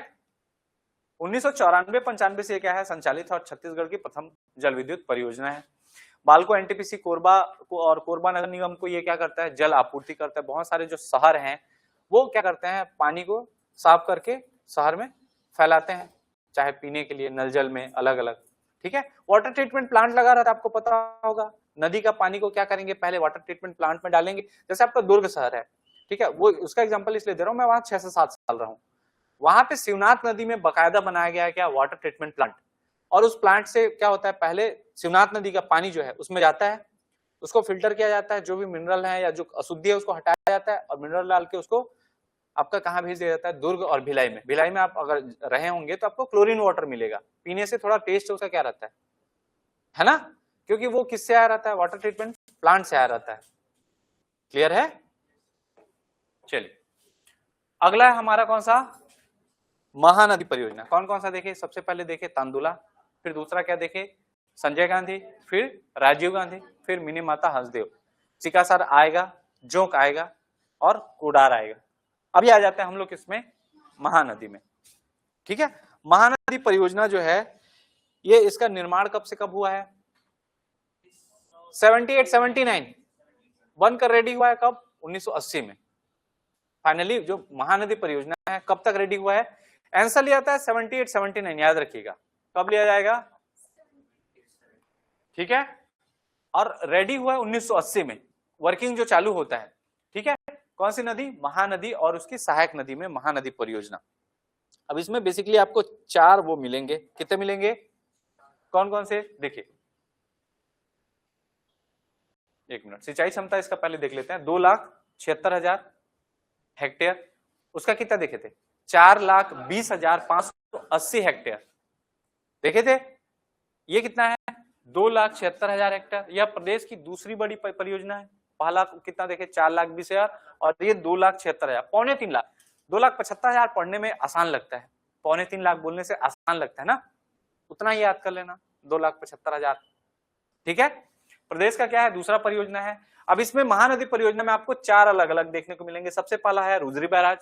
1994-95 से क्या है संचालित और छत्तीसगढ़ की प्रथम जल विद्युत परियोजना है। बालको एनटीपीसी कोरबा को और कोरबा नगर निगम को ये क्या करता है जल आपूर्ति करता है, बहुत सारे जो शहर हैं वो क्या करते हैं पानी को साफ करके शहर में फैलाते हैं, चाहे पीने के लिए नल जल में अलग अलग। ठीक है, वाटर ट्रीटमेंट प्लांट लगा रहा था आपको पता होगा, नदी का पानी को क्या करेंगे पहले वाटर ट्रीटमेंट प्लांट में डालेंगे, जैसे आपका दुर्ग शहर है, ठीक है, वो उसका एग्जांपल इसलिए दे रहा हूं मैं, वहां 6 से 7 साल रहा हूं, वहां पे शिवनाथ नदी में बकायदा बनाया गया है क्या वाटर ट्रीटमेंट प्लांट, और उस प्लांट से क्या होता है पहले शिवनाथ नदी का पानी जो है उसमें जाता है, उसको फिल्टर किया जाता है, जो भी मिनरल है या जो अशुद्धि है उसको हटाया जाता है, और मिनरल डाल के उसको आपका कहाँ भेज दिया जाता है दुर्ग और भिलाई में। भिलाई में आप अगर रहे होंगे तो आपको क्लोरीन वाटर मिलेगा, पीने से थोड़ा टेस्ट उसका क्या रहता है ना, क्योंकि वो किससे आया रहता है वाटर ट्रीटमेंट प्लांट से आया रहता है। क्लियर है, चलिए अगला है हमारा कौन सा महानदी परियोजना, कौन कौन सा देखे, सबसे पहले देखे तांदुला, फिर दूसरा क्या देखे संजय गांधी, फिर राजीव गांधी, फिर मिनी माता हंसदेव, सिकासर आएगा, जोंक आएगा और कुडार आएगा। अभी आ जाते हैं हम लोग इसमें महानदी में। ठीक है, महानदी परियोजना जो है ये इसका निर्माण कब से कब हुआ है 78-79 बनकर रेडी हुआ है, कब 1980 में। फाइनली जो महानदी परियोजना है कब तक रेडी हुआ है, आंसर लिया था 78-79 याद रखिएगा, कब लिया जाएगा, ठीक है, और रेडी हुआ है 1980 में, वर्किंग जो चालू होता है। ठीक है, कौन सी नदी, महानदी और उसकी सहायक नदी में महानदी परियोजना। अब इसमें बेसिकली आपको 4 वो मिलेंगे, कितने मिलेंगे, कौन कौन से देखिए, एक मिनट, सिंचाई क्षमता इसका पहले देख लेते हैं, 2,76,000 हेक्टेयर, उसका कितना देखे थे 4,20,580 हेक्टेयर देखे थे, ये कितना है 2,76,000 हेक्टेयर, यह प्रदेश की दूसरी बड़ी परियोजना है, पहला कितना देखे 4,20,000 और ये 2,76,000, 2.25 लाख, 2,75,000 पढ़ने में आसान लगता है, 2.25 लाख बोलने से आसान लगता है ना, उतना ही याद कर लेना 2,75,000। ठीक है, प्रदेश का क्या है दूसरा परियोजना है। अब इसमें महानदी परियोजना में आपको 4 अलग अलग देखने को मिलेंगे। सबसे पहला है रुद्री बैराज,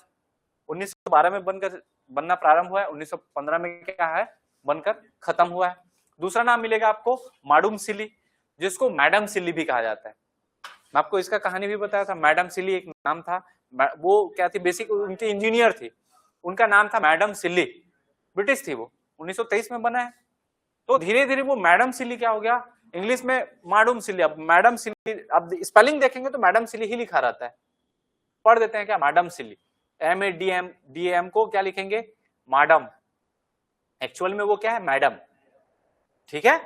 1912 में बनना प्रारंभ हुआ है, 1915 में क्या है बनकर खत्म हुआ है। दूसरा नाम मिलेगा आपको माडूम सिली, जिसको मैडम सिली भी कहा जाता है, मैं आपको इसका कहानी भी बताया था, मैडम सिली एक नाम था, वो क्या थी बेसिक उनकी इंजीनियर थी, उनका नाम था मैडम सिली, ब्रिटिश थी वो, 1923 में बना है। तो धीरे धीरे वो मैडम सिली क्या हो गया, इंग्लिश में माडूम सिली, अब मैडम सिली, अब स्पेलिंग देखेंगे तो मैडम सिली ही लिखा रहता है, पढ़ देते हैं क्या मैडम सिली, MADM को क्या लिखेंगे मैडम, एक्चुअल में वो क्या है मैडम। ठीक है,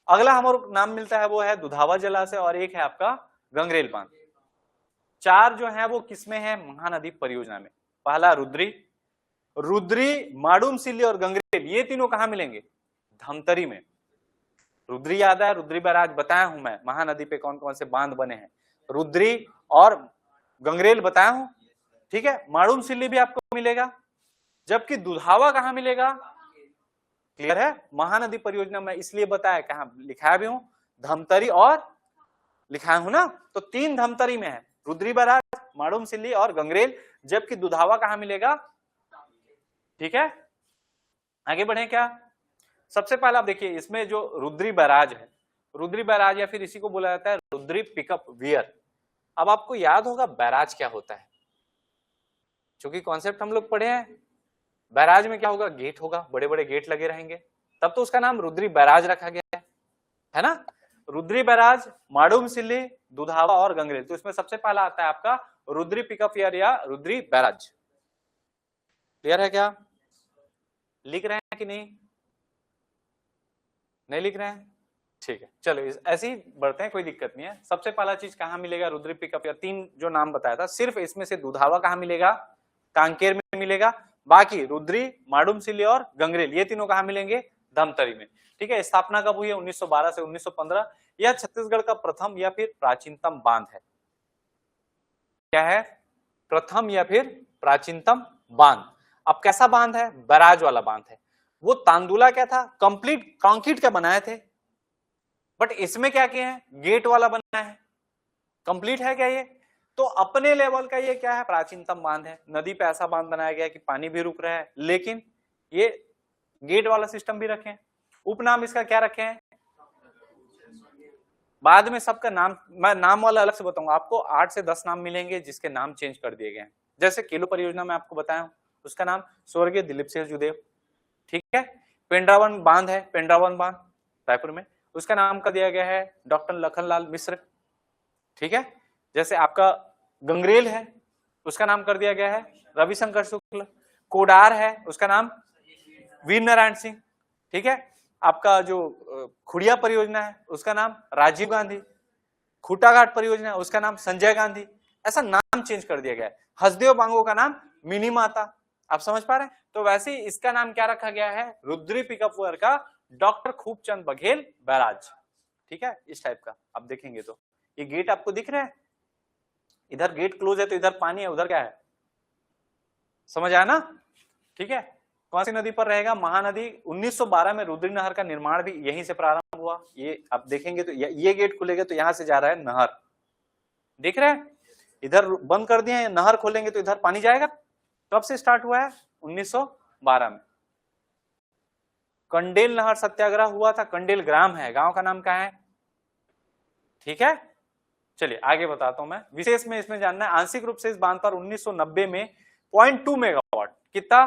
अगला हमारे नाम मिलता है वो है दुधावा जलाशय और एक है आपका गंगरेल बांध। चार जो है वो किसमें है? महानदी परियोजना में। पहला रुद्री, माडूमसिल्ली और गंगरेल, ये तीनों कहां मिलेंगे? धमतरी में। रुद्री याद है, रुद्री बैराज बताया हूं मैं, महानदी पे कौन कौन से बांध बने हैं, रुद्री और गंगरेल बताया हूं, ठीक है। माडूमसिल्ली भी आपको मिलेगा, जबकि दुधावा कहां मिलेगा? क्लियर है? महानदी परियोजना में इसलिए बताया, कहां लिखाया भी हूं, धमतरी और लिखाया हूं ना, तो 3 धमतरी में है, रुद्री बैराज, माडूमसिल्ली और गंगरेल, जबकि दुधावा कहां मिलेगा? ठीक है, आगे बढ़े क्या? सबसे पहले आप देखिए इसमें जो रुद्री बैराज है, रुद्री बैराज या फिर इसी को बोला जाता है रुद्री पिकअप वियर। अब आपको याद होगा बैराज क्या होता है, क्योंकि कॉन्सेप्ट हम लोग पढ़े हैं। बैराज में क्या होगा? गेट होगा, बड़े बड़े गेट लगे रहेंगे, तब तो उसका नाम रुद्री बैराज रखा गया है ना। रुद्री बैराज, माडूमसिल्ली, दुधावा और गंगरेल, तो इसमें सबसे पहला आता है आपका रुद्री पिकअप वियर या रुद्री बैराज। क्लियर है क्या? लिख रहे हैं कि नहीं लिख रहे हैं? ठीक है, चलो ऐसे ही बढ़ते हैं, कोई दिक्कत नहीं है। सबसे पहला चीज कहां मिलेगा? रुद्री पिकअप या 3 जो नाम बताया था, सिर्फ इसमें से दुधावा कहां मिलेगा? कांकेर में मिलेगा। बाकी रुद्री, माडूमसिल्ली और गंगरेल, ये तीनों कहां मिलेंगे? धमतरी में। ठीक है, स्थापना कब हुई है? 1912 से 1915। यह छत्तीसगढ़ का प्रथम या फिर प्राचीनतम बांध है। क्या है? प्रथम या फिर प्राचीनतम बांध। अब कैसा बांध है? बैराज वाला बांध है। वो तांदुला क्या था? कंप्लीट कंक्रीट का बनाए थे, बट इसमें क्या किए हैं? गेट वाला बनाया है। कंप्लीट है क्या ये? तो अपने लेवल का ये क्या है? प्राचीनतम बांध है। नदी पे ऐसा बांध बनाया गया कि पानी भी रुक रहा है, लेकिन ये गेट वाला सिस्टम भी रखे हैं। उपनाम इसका क्या रखे हैं? बाद में सबका नाम, मैं नाम वाला अलग से बताऊंगा आपको। 8 से 10 नाम मिलेंगे जिसके नाम चेंज कर दिए गए हैं। जैसे केलो परियोजना में आपको बताया, उसका नाम स्वर्गीय दिलीप सिंह जुदेव। ठीक है। पेंड्रावन बांध है, पेंड्रावन बांध रायपुर में, उसका नाम कर दिया गया है डॉक्टर लखनलाल मिश्र। ठीक है। जैसे आपका गंगरेल है, उसका नाम कर दिया गया है रविशंकर शुक्ल। कोडार है, उसका नाम वीर नारायण सिंह। ठीक है। आपका जो खुड़िया परियोजना है, उसका नाम राजीव गांधी। खूटाघाट परियोजना है, उसका नाम संजय गांधी। ऐसा नाम चेंज कर दिया गया है। हसदेव बांगो का नाम मिनी माता। आप समझ पा रहे हैं? तो वैसे ही इसका नाम क्या रखा गया है? रुद्री पिकअप वर्क का डॉक्टर खूबचंद बघेल बैराज। ठीक है, इस टाइप का आप देखेंगे तो ये गेट आपको दिख रहा है, इधर गेट क्लोज है तो इधर पानी है, उधर क्या है? समझ आया ना? ठीक है। कौन सी नदी पर रहेगा? महानदी। 1912 में रुद्री नहर का निर्माण भी यहीं से प्रारंभ हुआ। ये आप देखेंगे तो ये गेट खुलेगा तो यहां से जा रहा है नहर, देख रहे हैं? इधर बंद कर दिए हैं, नहर खोलेंगे तो इधर पानी जाएगा। कब से स्टार्ट हुआ है? 1912 में। कंडेल नहर सत्याग्रह हुआ था। कंडेल ग्राम है, गांव का नाम क्या है? ठीक है, चलिए आगे बताता हूं मैं। विशेष में इसमें जानना है, आंशिक रूप से इस बांध पर 1990 में 0.2 मेगावाट, कितना?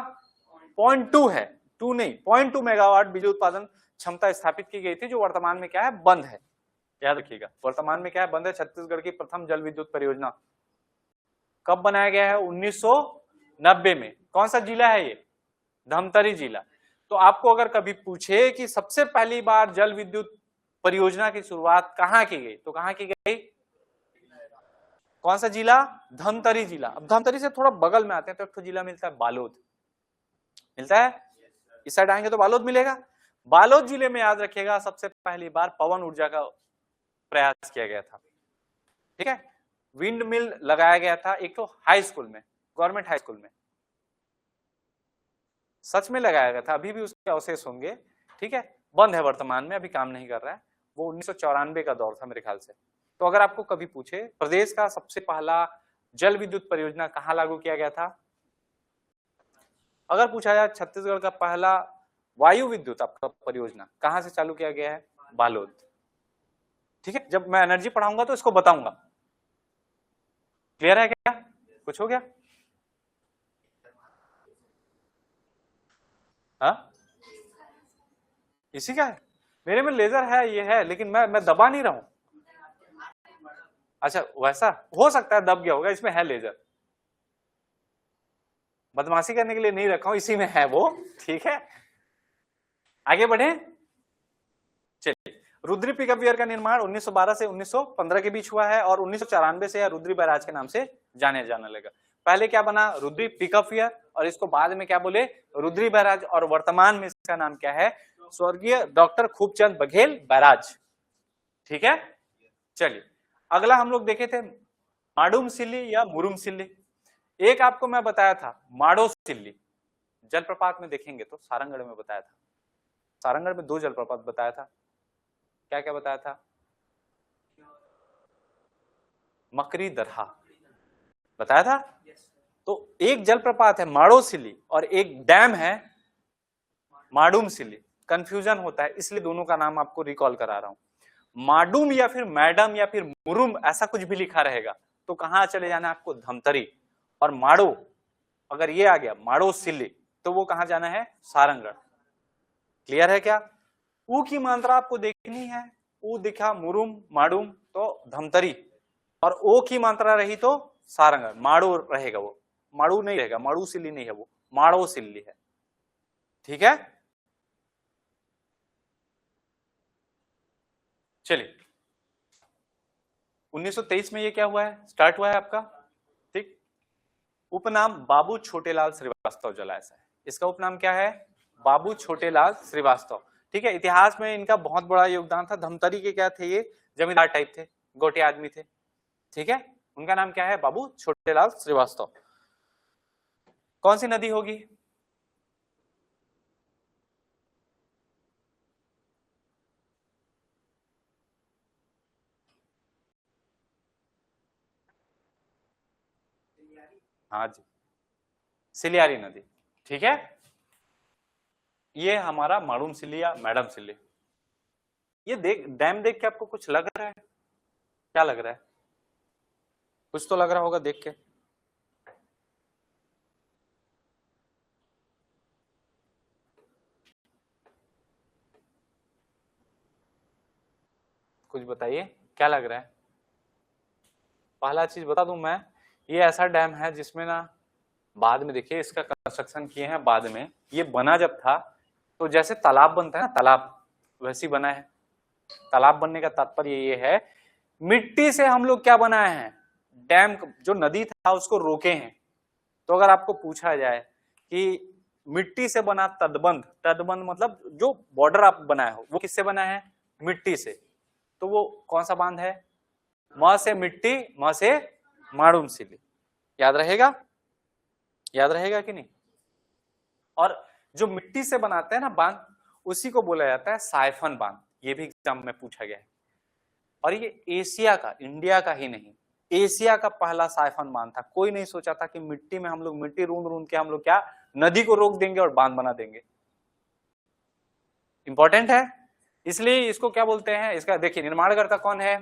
0.2 है, 2 नहीं, 0.2 मेगावाट बिजली उत्पादन क्षमता स्थापित की गई थी, जो वर्तमान में क्या है? बंद है। याद रखिएगा, वर्तमान में क्या है? बंद है। छत्तीसगढ़ की प्रथम जल विद्युत परियोजना कब बनाया गया है? 1990 में। कौन सा जिला है ये? धमतरी जिला। तो आपको अगर कभी पूछे कि सबसे पहली बार जल विद्युत परियोजना की शुरुआत कहां की गई, तो कहां की गई? कौन सा जिला? धमतरी जिला। अब धमतरी से थोड़ा बगल में आते हैं तो एक जिला मिलता है बालोद, मिलता है। इस साइड आएंगे तो बालोद मिलेगा। बालोद जिले में याद रखिएगा सबसे पहली बार पवन ऊर्जा का प्रयास किया गया था। ठीक है। विंड मिल लगाया गया था एक तो हाई स्कूल में, गवर्नमेंट हाई स्कूल में, सच में लगाया गया था। अभी भी उसके अवशेष होंगे। ठीक है, बंद है वर्तमान में, अभी काम नहीं कर रहा है। वो 1994 का दौर था मेरे ख्याल से। तो अगर आपको कभी पूछे प्रदेश का सबसे पहला जल विद्युत परियोजना कहां लागू किया गया था, अगर पूछा जाए छत्तीसगढ़ का पहला वायु विद्युत आपका परियोजना कहां से चालू किया गया है? बालोद। ठीक है, जब मैं एनर्जी पढ़ाऊंगा तो इसको बताऊंगा। क्लियर है क्या? कुछ हो गया? हाँ, इसी का है। मेरे में लेजर है, ये है, लेकिन मैं दबा नहीं रहा हूं। अच्छा, वैसा हो सकता है दब गया होगा, इसमें है लेजर। बदमाशी करने के लिए नहीं रखा हूं, इसी में है वो। ठीक है, आगे बढ़े। चलिए, रुद्री पिकअप वियर का निर्माण 1912 से 1915 के बीच हुआ है और 1994 से यह रुद्री बैराज के नाम से जाने लगा। पहले क्या बना, रुद्री पिकअप वियर, और इसको बाद में क्या बोले, रुद्री बैराज, और वर्तमान में इसका नाम क्या है, स्वर्गीय डॉक्टर खूबचंद बघेल बैराज। ठीक है, चलिए अगला हम लोग देखे थे माडूम सिल्ली या मुरुम सिल्ली। एक आपको मैं बताया था माडो सिल्ली, जलप्रपात में देखेंगे तो सारंगढ़ में बताया था, सारंगढ़ में 2 जलप्रपात बताया था, क्या क्या बताया था, मकरी दरहा बताया था। तो एक जलप्रपात है माडो सिल्ली और एक डैम है माडूम सिल्ली, कंफ्यूजन होता है इसलिए दोनों का नाम आपको रिकॉल करा रहा हूं। माडूम या फिर मैडम या फिर मुरुम ऐसा कुछ भी लिखा रहेगा तो कहां चले जाना है आपको, धमतरी, और माडो अगर ये आ गया माडो सिल्ली तो वो कहां जाना है, सारंगढ़। क्लियर है क्या? ऊ की मात्रा आपको देखनी है, ऊ दिखा मुरुम माडूम तो धमतरी, और ओ की मात्रा रही तो सारंगढ़, माड़ो रहेगा, वो माड़ू नहीं रहेगा, माड़ू सिल्ली नहीं है, वो माड़ो सिल्ली है। ठीक है, चलिए 1923 में ये क्या हुआ है, स्टार्ट हुआ है आपका। ठीक, उपनाम बाबू छोटेलाल श्रीवास्तव जलाशय है, इसका उपनाम क्या है, बाबू छोटेलाल श्रीवास्तव। ठीक है, इतिहास में इनका बहुत बड़ा योगदान था। धमतरी के क्या थे, ये जमींदार टाइप थे, गोटे आदमी थे। ठीक है, उनका नाम क्या है, बाबू छोटेलाल श्रीवास्तव। कौन सी नदी होगी, हाँ जी, सिलियारी नदी। ठीक है, ये हमारा माडूम सिल्ली या मैडम सिल्ली। ये डैम देख के आपको कुछ लग रहा है, क्या लग रहा है, कुछ तो लग रहा होगा देख के। कुछ बताइए क्या लग रहा है। पहला चीज बता दूं मैं, ये ऐसा डैम है जिसमें ना बाद में देखिए इसका कंस्ट्रक्शन किए हैं बाद में, ये बना जब था तो जैसे तालाब बनता है ना, तालाब वैसी बना है। तालाब बनने का तात्पर्य ये है, मिट्टी से हम लोग क्या बनाए हैं, डैम, जो नदी था उसको रोके हैं। तो अगर आपको पूछा जाए कि मिट्टी से बना तटबंध, तटबंध मतलब जो बॉर्डर आप बनाए हो वो किससे बना है, मिट्टी से, तो वो कौन सा बांध है, म से मिट्टी, म से माडूम सिल्ली। याद रहेगा, याद रहेगा कि नहीं। और जो मिट्टी से बनाते हैं ना बांध, उसी को बोला जाता है साइफन बांध, ये भी एग्जाम में पूछा गया है। और ये एशिया का, इंडिया का ही नहीं, एशिया का पहला साइफन बांध था। कोई नहीं सोचा था कि मिट्टी में हम लोग मिट्टी रूंद रूंद के हम लोग क्या नदी को रोक देंगे और बांध बना देंगे। इंपॉर्टेंट है, इसलिए इसको क्या बोलते हैं, इसका देखिए निर्माणकर्ता कौन है।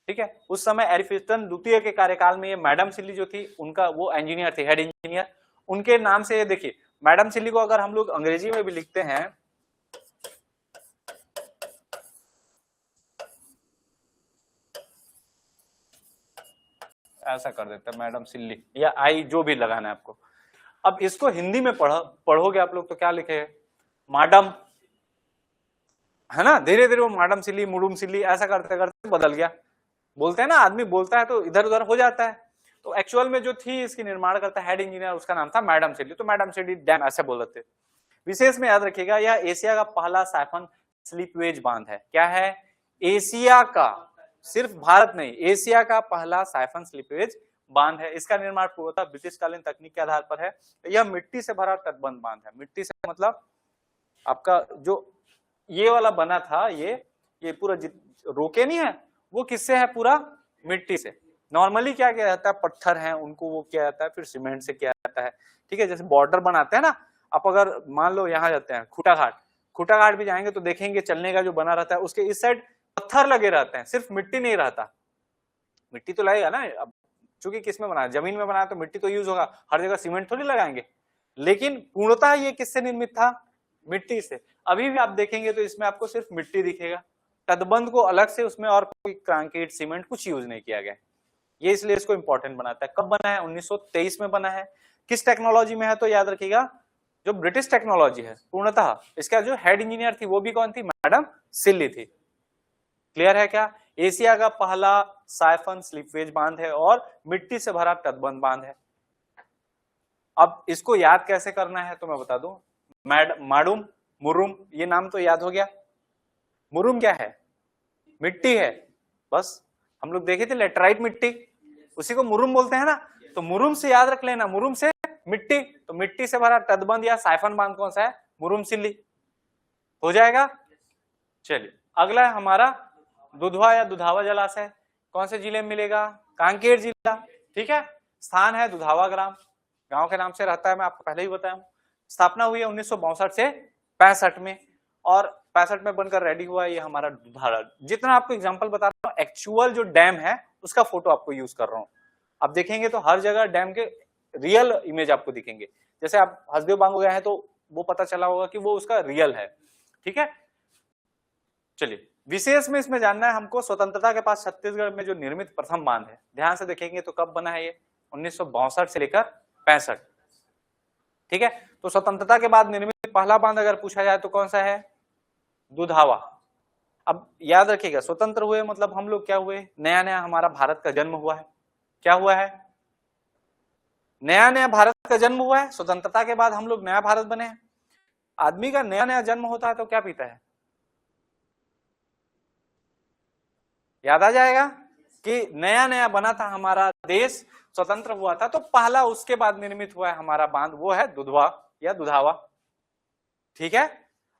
ठीक है, उस समय एरिफिस्टन द्वितीय के कार्यकाल में ये मैडम सिल्ली जो थी, उनका वो इंजीनियर थे, हेड इंजीनियर, उनके नाम से ये देखिए मैडम सिल्ली को अगर हम लोग अंग्रेजी में भी लिखते हैं, ऐसा कर देते हैं मैडम सिल्ली, या आई जो भी लगाना है आपको। अब इसको हिंदी में पढ़ोगे आप लोग तो क्या लिखे, मैडम, है ना। धीरे धीरे वो मैडम सिल्ली, मुडुम सिल्ली ऐसा करते करते बदल गया। बोलते हैं ना, आदमी बोलता है तो इधर उधर हो जाता है। तो एक्चुअल में जो थी इसकी निर्माण करता हेड इंजीनियर, उसका नाम था मैडम सिल्ली, तो मैडम सिल्ली डैम ऐसे बोल रहे थे। विशेष में याद रखिएगा, यह एशिया का पहला साइफन स्लीपवेज बांध है। क्या है, एशिया का, सिर्फ भारत नहीं, एशिया का पहला साइफन स्लीपवेज बांध है। इसका निर्माण पूर्वतः ब्रिटिशकालीन तकनीक के आधार पर है। यह मिट्टी से भरा तटबंध बांध है। मिट्टी से मतलब आपका जो ये वाला बना था, ये पूरा रोके नहीं है, वो किससे है, पूरा मिट्टी से। नॉर्मली क्या किया जाता है, पत्थर हैं उनको वो किया जाता है, फिर सीमेंट से किया जाता है। ठीक है, जैसे बॉर्डर बनाते हैं ना, आप अगर मान लो यहाँ जाते हैं खूटा घाट भी जाएंगे तो देखेंगे चलने का जो बना रहता है उसके इस साइड पत्थर लगे रहते हैं, सिर्फ मिट्टी नहीं रहता। मिट्टी तो लगेगा ना, अब चूंकि किसमें बनाया, जमीन में बनाया तो मिट्टी तो यूज होगा, हर जगह सीमेंट थोड़ी लगाएंगे। लेकिन पूर्णतः ये किससे निर्मित था, मिट्टी से। अभी भी आप देखेंगे तो इसमें आपको सिर्फ मिट्टी दिखेगा, तटबंध को अलग से उसमें और कोई कंक्रीट सीमेंट कुछ यूज नहीं किया गया। ये इसलिए इसको इंपॉर्टेंट बनाता है। कब बना है, 1923 में बना है। किस टेक्नोलॉजी में है, तो याद रखिएगा जो ब्रिटिश टेक्नोलॉजी है पूर्णतः, इसका जो हेड इंजीनियर थी वो भी कौन थी? मैडम सिल्ली थी। क्लियर है क्या? एशिया का पहला साइफन स्लिपवेज बांध है और मिट्टी से भरा तटबंध बांध है। अब इसको याद कैसे करना है तो मैं बता दूं, माडूम, मुरुम, ये नाम तो याद हो गया। मुरुम क्या है? मिट्टी है, बस हम लोग देखे थे लेटराइट मिट्टी, उसी को मुरुम बोलते हैं ना, तो मुरुम से याद रख लेना, मुरुम से मिट्टी, तो मिट्टी से भरा तटबंध या साइफन बांध कौन सा है? मुरुम सिल्ली। हो जाएगा। चलिए अगला है हमारा दुधवा या दुधावा जलाशय, कौन से जिले में मिलेगा? कांकेर जिला। ठीक है, स्थान है दुधावा ग्राम, गांव के नाम से रहता है, मैं आपको पहले ही बताया हूं। स्थापना हुई है 1962 से 65 में, और 65 में बनकर रेडी हुआ है ये हमारा दुधारा। जितना आपको एग्जांपल बता रहा हूं, एक्चुअल जो डैम है उसका फोटो आपको यूज कर रहा हूं। अब देखेंगे तो हर जगह डैम के रियल इमेज आपको दिखेंगे। जैसे आप हसदेव बांगो गए हैं तो वो पता चला होगा कि वो उसका रियल है। ठीक है, चलिए विशेष में इसमें जानना है हमको स्वतंत्रता के बाद छत्तीसगढ़ में जो निर्मित प्रथम बांध है, ध्यान से देखेंगे तो कब बना है ये? 1962 से लेकर 65। ठीक है, तो स्वतंत्रता के बाद निर्मित पहला बांध अगर पूछा जाए तो कौन सा है? दुधावा। अब याद रखिएगा, स्वतंत्र हुए मतलब हम लोग क्या हुए? नया नया हमारा भारत का जन्म हुआ है। क्या हुआ है? नया नया भारत का जन्म हुआ है। स्वतंत्रता के बाद हम लोग नया भारत बने हैं। आदमी का नया नया जन्म होता है तो क्या पीता है? याद आ जाएगा कि नया नया बना था हमारा देश, स्वतंत्र हुआ था, तो पहला उसके बाद निर्मित हुआ है हमारा बांध, वो है दुधवा या दुधावा। ठीक है,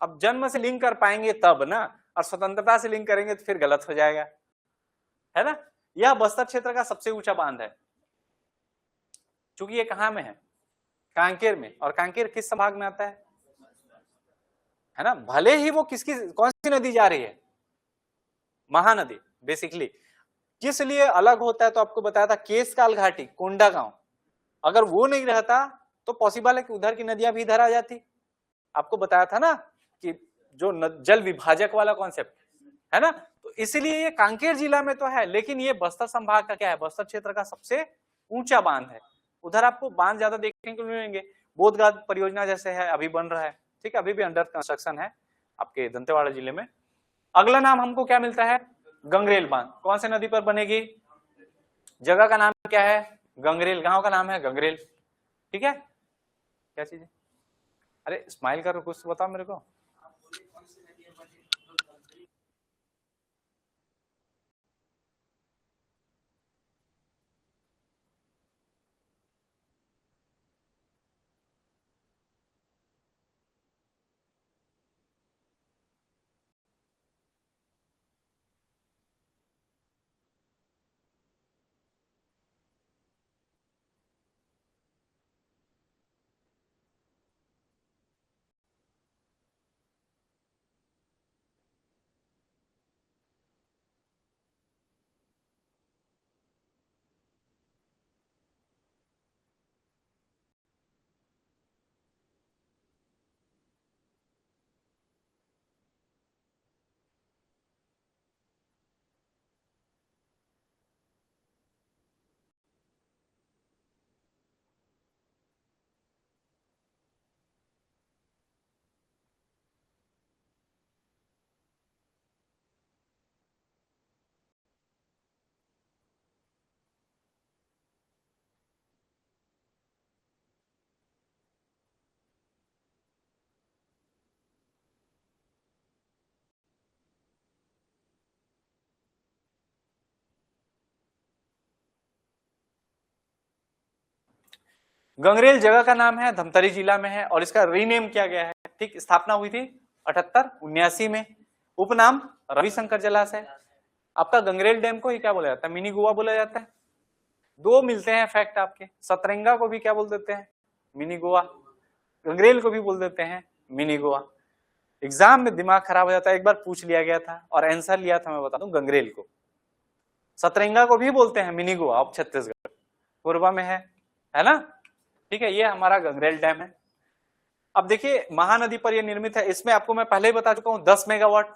अब जन्म से लिंक कर पाएंगे तब ना, और स्वतंत्रता से लिंक करेंगे तो फिर गलत हो जाएगा, है ना। यह बस्तर क्षेत्र का सबसे ऊंचा बांध है, चूंकि ये कहां में है? कांकेर में। और कांकेर किस संभाग में आता है ना। भले ही वो किसकी कौन सी नदी जा रही है? महानदी। बेसिकली किस लिए अलग होता है तो आपको बताया था, केशकाल घाटी, कोंडा गांव, अगर वो नहीं रहता तो पॉसिबल है कि उधर की नदियां भी इधर आ जाती। आपको बताया था ना कि जो जल विभाजक वाला कॉन्सेप्ट है ना, तो इसलिए ये कांकेर जिला में तो है, लेकिन ये बस्तर संभाग का क्या है? बस्तर क्षेत्र का सबसे ऊंचा बांध है। उधर आपको बांध ज्यादा देखने को मिलेंगे, बोधघाट परियोजना जैसे है, अभी बन रहा है। ठीक है, अभी भी अंडर कंस्ट्रक्शन है आपके दंतेवाड़ा जिले में। अगला नाम हमको क्या मिलता है? गंगरेल बांध। कौन से नदी पर बनेगी? जगह का नाम क्या है? गंगरेल। गांव का नाम है गंगरेल। ठीक है, क्या चीज है? अरे स्माइल करो, कुछ बताओ मेरे को। गंगरेल जगह का नाम है, धमतरी जिला में है, और इसका रीनेम किया गया है। ठीक, स्थापना हुई थी 78-79 में। उपनाम रविशंकर जलाशय। आपका गंगरेल डैम को ही क्या बोला जाता है? मिनी गोवा बोला जाता है। दो मिलते हैं फैक्ट आपके, सतरंगा को भी क्या बोल देते हैं? मिनी गोवा। गंगरेल को भी बोल देते हैं मिनी गोवा। एग्जाम में दिमाग खराब हो जाता है, एक बार पूछ लिया गया था और आंसर लिया था, मैं बता दूं गंगरेल को। सतरंगा को भी बोलते हैं मिनी गोवा, अब छत्तीसगढ़ पूर्वा में है ना। ठीक है, ये हमारा गंगरेल डैम है। अब देखिए महानदी पर यह निर्मित है। इसमें आपको मैं पहले ही बता चुका हूं 10 मेगावाट,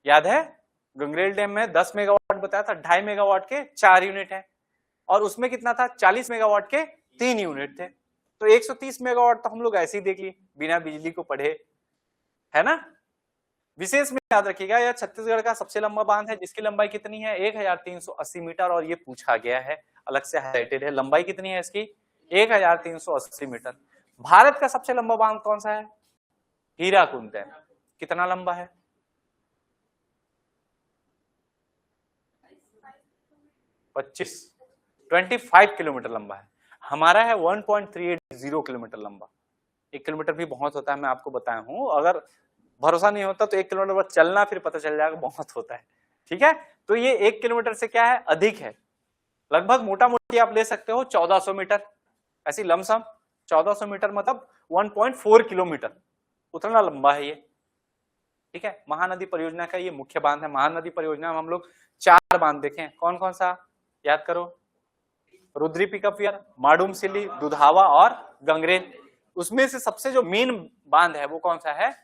याद है? गंगरेल डैम में 10 मेगावाट बताया था, 2.5 मेगावाट के 4 यूनिट है, और उसमें कितना था? 40 मेगावाट के 3 यूनिट थे। तो 130 मेगावाट तो हम लोग ऐसे ही देख लिए बिना बिजली को पढ़े, है ना। विशेष में याद रखिएगा यह छत्तीसगढ़ का सबसे लंबा बांध है जिसकी लंबाई कितनी है 1380 मीटर, और ये पूछा गया है, अलग से हाईलाइटेड है। लंबाई कितनी है इसकी 1380 मीटर। भारत का सबसे लंबा बांध कौन सा है, हीराकुंड डैम। कितना लंबा है, 25 किलोमीटर लंबा है। हमारा है 1.380 किलोमीटर लंबा। 1 किलोमीटर भी बहुत होता है, मैं आपको बताया हूं, अगर भरोसा नहीं होता तो 1 किलोमीटर पर चलना, फिर पता चल जाएगा बहुत होता है। ठीक है, तो ये 1 किलोमीटर से क्या है, अधिक है। लगभग मोटा मोटी आप ले सकते हो 1400 मीटर, ऐसी लमसम 1400 मीटर मतलब 1.4 किलोमीटर, उतना लंबा है ये। ठीक है, महानदी परियोजना का ये मुख्य बांध है। महानदी परियोजना में हम लोग 4 बांध देखें, कौन कौन सा याद करो, रुद्री पिकअप वियर, माडूमसिल्ली, दुधावा और गंगरेल। उसमें से सबसे जो मेन बांध है वो कौन सा है,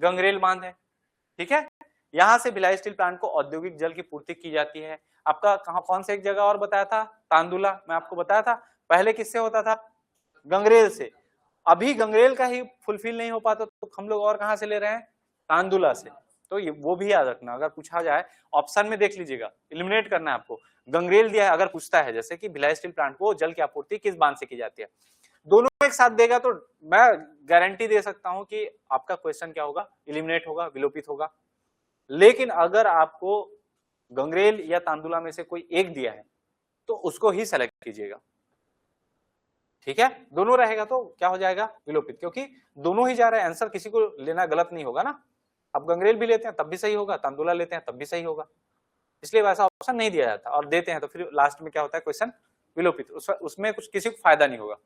गंगरेल बांध है। ठीक है, यहां से भिलाई स्टील प्लांट को औद्योगिक जल की पूर्ति की जाती है। आपका कहां, कौन से एक जगह और बताया था, तांदुला, मैं आपको बताया था पहले किससे होता था, गंगरेल से। अभी गंगरेल का ही फुलफिल नहीं हो पाता तो हम लोग और कहां से ले रहे हैं, तांदुला से। तो ये वो भी याद रखना, अगर पूछा जाए ऑप्शन में देख लीजिएगा, एलिमिनेट करना है आपको। गंगरेल दिया है, अगर पूछता है जैसे कि भिलाई स्टील प्लांट को जल की आपूर्ति किस बांध से की जाती है, दोनों एक साथ देगा तो मैं गारंटी दे सकता हूं कि आपका क्वेश्चन क्या होगा, एलिमिनेट होगा, विलोपित होगा। लेकिन अगर आपको गंगरेल या तांदुला में से कोई एक दिया है तो उसको ही सेलेक्ट कीजिएगा। ठीक है, दोनों रहेगा तो क्या हो जाएगा, विलोपित, क्योंकि दोनों ही जा रहे हैं, आंसर किसी को लेना गलत नहीं होगा ना। आप गंगरेल भी लेते हैं तब भी सही होगा, तांदुला लेते हैं तब भी सही होगा, इसलिए वैसा ऑप्शन नहीं दिया जाता। और देते हैं तो फिर लास्ट में क्या होता है, क्वेश्चन विलोपित, उसमें कुछ किसी को फायदा नहीं होगा।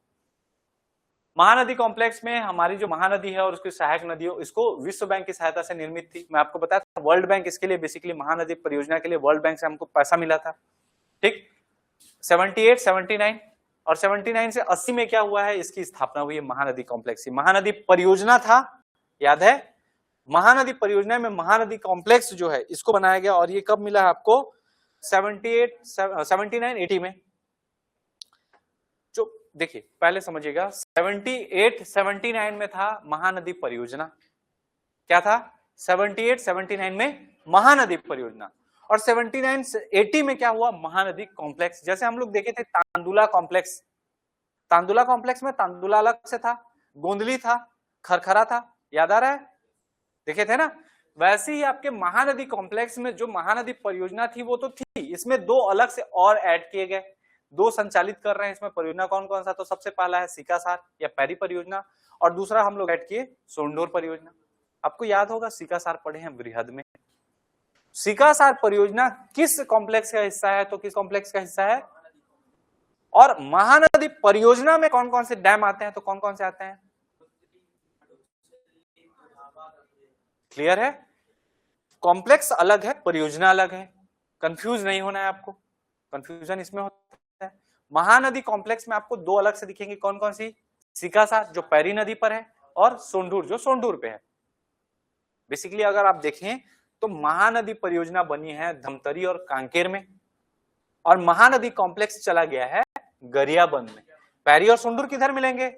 महानदी कॉम्प्लेक्स में हमारी जो महानदी है और उसकी सहायक नदियों, इसको विश्व बैंक की सहायता से निर्मित थी। मैं आपको बताया था वर्ल्ड बैंक इसके लिए, बेसिकली महानदी परियोजना के लिए वर्ल्ड बैंक से हमको पैसा मिला था। ठीक, 78, 79 और 79 से 80 में क्या हुआ है, इसकी स्थापना हुई है महानदी कॉम्प्लेक्स की। महानदी परियोजना था, याद है, महानदी परियोजना में महानदी कॉम्प्लेक्स जो है इसको बनाया गया, और ये कब मिला है आपको, 78, 79, 80 में। जो देखिए पहले समझिएगा, 78, 79 में था महानदी परियोजना, क्या था, 78, 79 में महानदी परियोजना, और 79 से 80 में क्या हुआ, महानदी कॉम्प्लेक्स। जैसे हम लोग देखे थे तांदुला कॉम्प्लेक्स, तांदुला कॉम्प्लेक्स में तांदुला अलग से था, गोंदली था, खरखरा था, याद आ रहा है, देखे थे ना। वैसे ही आपके महानदी कॉम्प्लेक्स में जो महानदी परियोजना थी वो तो थी, इसमें 2 अलग से और ऐड किए गए, 2 संचालित कर रहे हैं इसमें परियोजना। कौन कौन सा, तो सबसे पहला है सिकासार या पैरी परियोजना, और दूसरा हम लोग ऐड किए सोंडोर परियोजना। आपको याद होगा सिकासार पढ़े हैं बृहद में। सिकासार परियोजना किस कॉम्प्लेक्स का हिस्सा है, तो किस कॉम्प्लेक्स का हिस्सा है, और महानदी परियोजना में कौन कौन से डैम आते हैं, तो कौन कौन से आते हैं, क्लियर है। कॉम्प्लेक्स अलग है, परियोजना अलग है, कंफ्यूज नहीं होना है आपको, कंफ्यूजन इसमें होता है। महानदी कॉम्प्लेक्स में आपको 2 अलग से दिखेंगे, कौन कौन सी, सिकासार जो पैरी नदी पर है, और सोंडूर जो सोंडूर पे है। बेसिकली अगर आप देखें तो महानदी परियोजना बनी है धमतरी और कांकेर में, और महानदी कॉम्प्लेक्स चला गया है गरियाबंद में। पैरी और सोंडूर किधर मिलेंगे,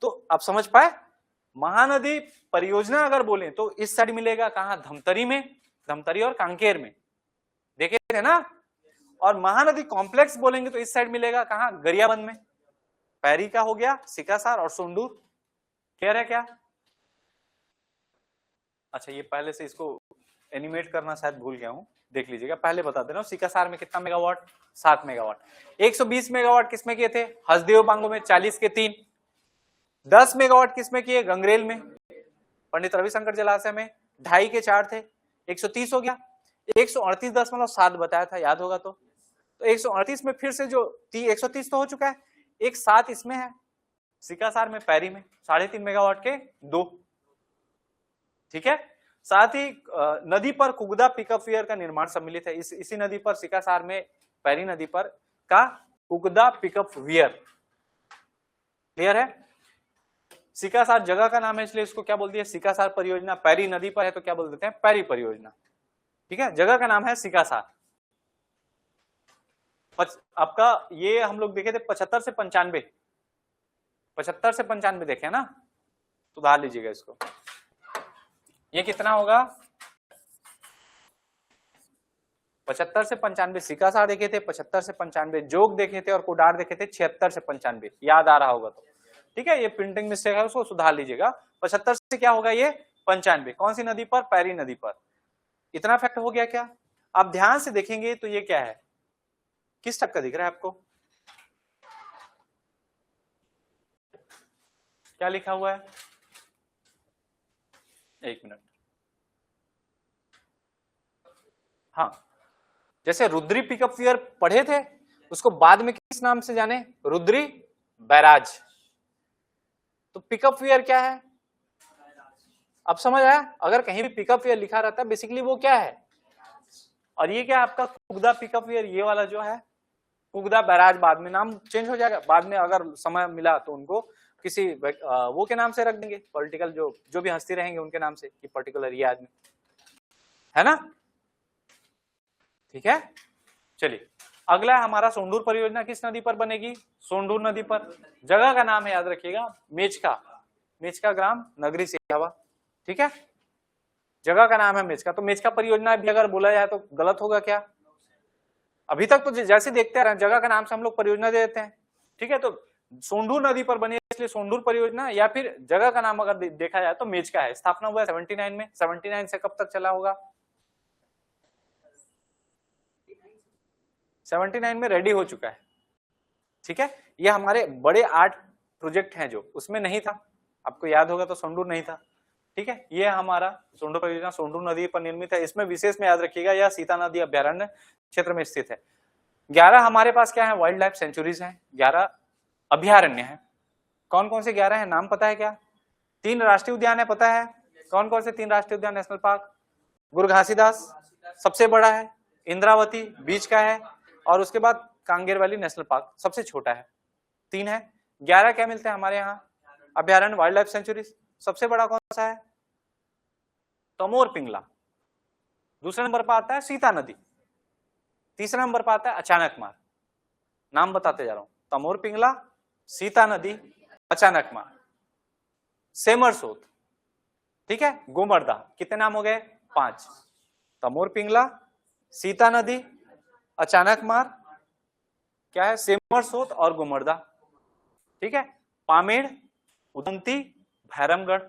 तो आप समझ पाए, महानदी परियोजना अगर बोले तो इस साइड मिलेगा, कहां, धमतरी में, धमतरी और कांकेर में, देखे थे ना। और महानदी कॉम्प्लेक्स बोलेंगे तो इस साइड मिलेगा, कहां, गरियाबंद में। पैरी का हो गया, सिकासार और सोंडूर, क्लियर है क्या। अच्छा, ये पहले से इसको एनिमेट करना शायद भूल गया हूं, देख लीजिएगा, पहले बता दे रहा हूं। सिकासार में कितना मेगावाट, 7 मेगावाट। 120 मेगावाट किसमें किए थे, हसदेव बांगो में, 40 के 3। 10 मेगावाट किसमें किए, गंगरेल में, पंडित रविशंकर जलाशय में, 2.5 के 4 थे, 130 हो गया। 138.7 बताया था, याद होगा तो 138 में फिर से जो 130 तो हो चुका है, एक 7 इसमें है, सिकासार में, पैरी में, 3.5 मेगावाट के 2। ठीक है, साथ ही नदी पर कुगदा पिकअप वियर का निर्माण सम्मिलित है। इसी नदी पर, सिकासार में, पैरी नदी पर का कुगदा पिकअप वियर, क्लियर है। सिकासार जगह का नाम है इसलिए इसको क्या बोल दिया, सिकासार परियोजना। पैरी नदी पर है तो क्या बोल देते हैं, पैरी परियोजना। ठीक है, जगह का नाम है सिकासार। आपका ये हम लोग देखे थे 75 से 95, 75 से 95 देखे ना, सुधार लीजिएगा इसको। ये कितना होगा? 75 से 95 सिकासार देखे थे, 75 से 95 जोग देखे थे और कोडार देखे थे 76 से 95, याद आ रहा होगा तो ठीक है। ये प्रिंटिंग मिस्टेक है, उसको सुधार लीजिएगा। 75 से क्या होगा ये 95, कौन सी नदी पर? पैरी नदी पर। इतना फैक्ट हो गया क्या? आप ध्यान से देखेंगे तो ये क्या है, किस टाइप का दिख रहा है आपको? क्या लिखा हुआ है? एक मिनट। हाँ, जैसे रुद्री पिकअप वियर पढ़े थे, उसको बाद में किस नाम से जाने? रुद्री बैराज। तो पिकअप वियर क्या है? अब समझ आया? अगर कहीं भी पिकअप वियर लिखा रहता है बेसिकली वो क्या है। और ये क्या आपका कुगदा पिकअप वियर, ये वाला जो है कुगदा बैराज, बाद में नाम चेंज हो जाएगा, बाद में अगर समय मिला तो उनको किसी वो के नाम से रख देंगे, पॉलिटिकल जो भी हस्ती रहेंगे उनके नाम से, कि पर्टिकुलर ये आदमी, है ना। ठीक है, चलिए अगला हमारा सोंडूर परियोजना किस नदी पर बनेगी? सोंडूर नदी पर। जगह का नाम है, याद रखिएगा, मेचका। मेचका ग्राम नगरी सिहावा। ठीक है, जगह का नाम है मेचका। तो मेचका परियोजना भी अगर बोला जाए तो गलत होगा क्या? अभी तक तो जैसे देखते आ रहे हैं जगह का नाम से हम लोग परियोजना दे देते हैं। ठीक है, तो सोंडूर नदी पर बनी इसलिए सोंडूर परियोजना, या फिर जगह का नाम अगर देखा जाए तो मेचका है। स्थापना हुआ है 79 में। 79 से कब तक चला होगा? 79 में रेडी हो चुका है। ठीक है, ये हमारे बड़े 8 प्रोजेक्ट हैं जो उसमें नहीं था, आपको याद होगा तो सोंडूर नहीं था। ठीक है, ये हमारा सोंडूर परियोजना सोंडूर नदी पर निर्मित है। इसमें विशेष में याद रखिएगा यह सीता नदी अभ्यारण्य क्षेत्र में स्थित है। 11 हमारे पास क्या है? वाइल्ड लाइफ सेंचुरीज हैं, 11 अभ्यारण्य हैं। कौन कौन से 11 हैं, नाम पता है क्या? 3 राष्ट्रीय उद्यान है, पता है कौन कौन से 3 राष्ट्रीय उद्यान? नेशनल पार्क गुरु घासीदास सबसे बड़ा है, इंद्रावती बीच का है, और उसके बाद कांगेर वैली नेशनल पार्क सबसे छोटा है। 3 है। 11 क्या मिलते हैं हमारे यहाँ? अभ्यारण्य, वाइल्ड लाइफ सेंचुरीज। सबसे बड़ा कौन सा है? तमोर पिंगला। दूसरे नंबर पर आता है सीता नदी। तीसरा नंबर पर आता है अचानक मार। नाम बताते जा रहा हूं, तमोर पिंगला, सीता नदी, अचानक मार, सेमरसोत। ठीक है, गोमर्दा। कितने नाम हो गए? 5। तमोर पिंगला, सीता नदी, अचानक मार, क्या है? सेमरसोत और गोमर्दा। ठीक है, पामेड़, उदंती, भैरमगढ़,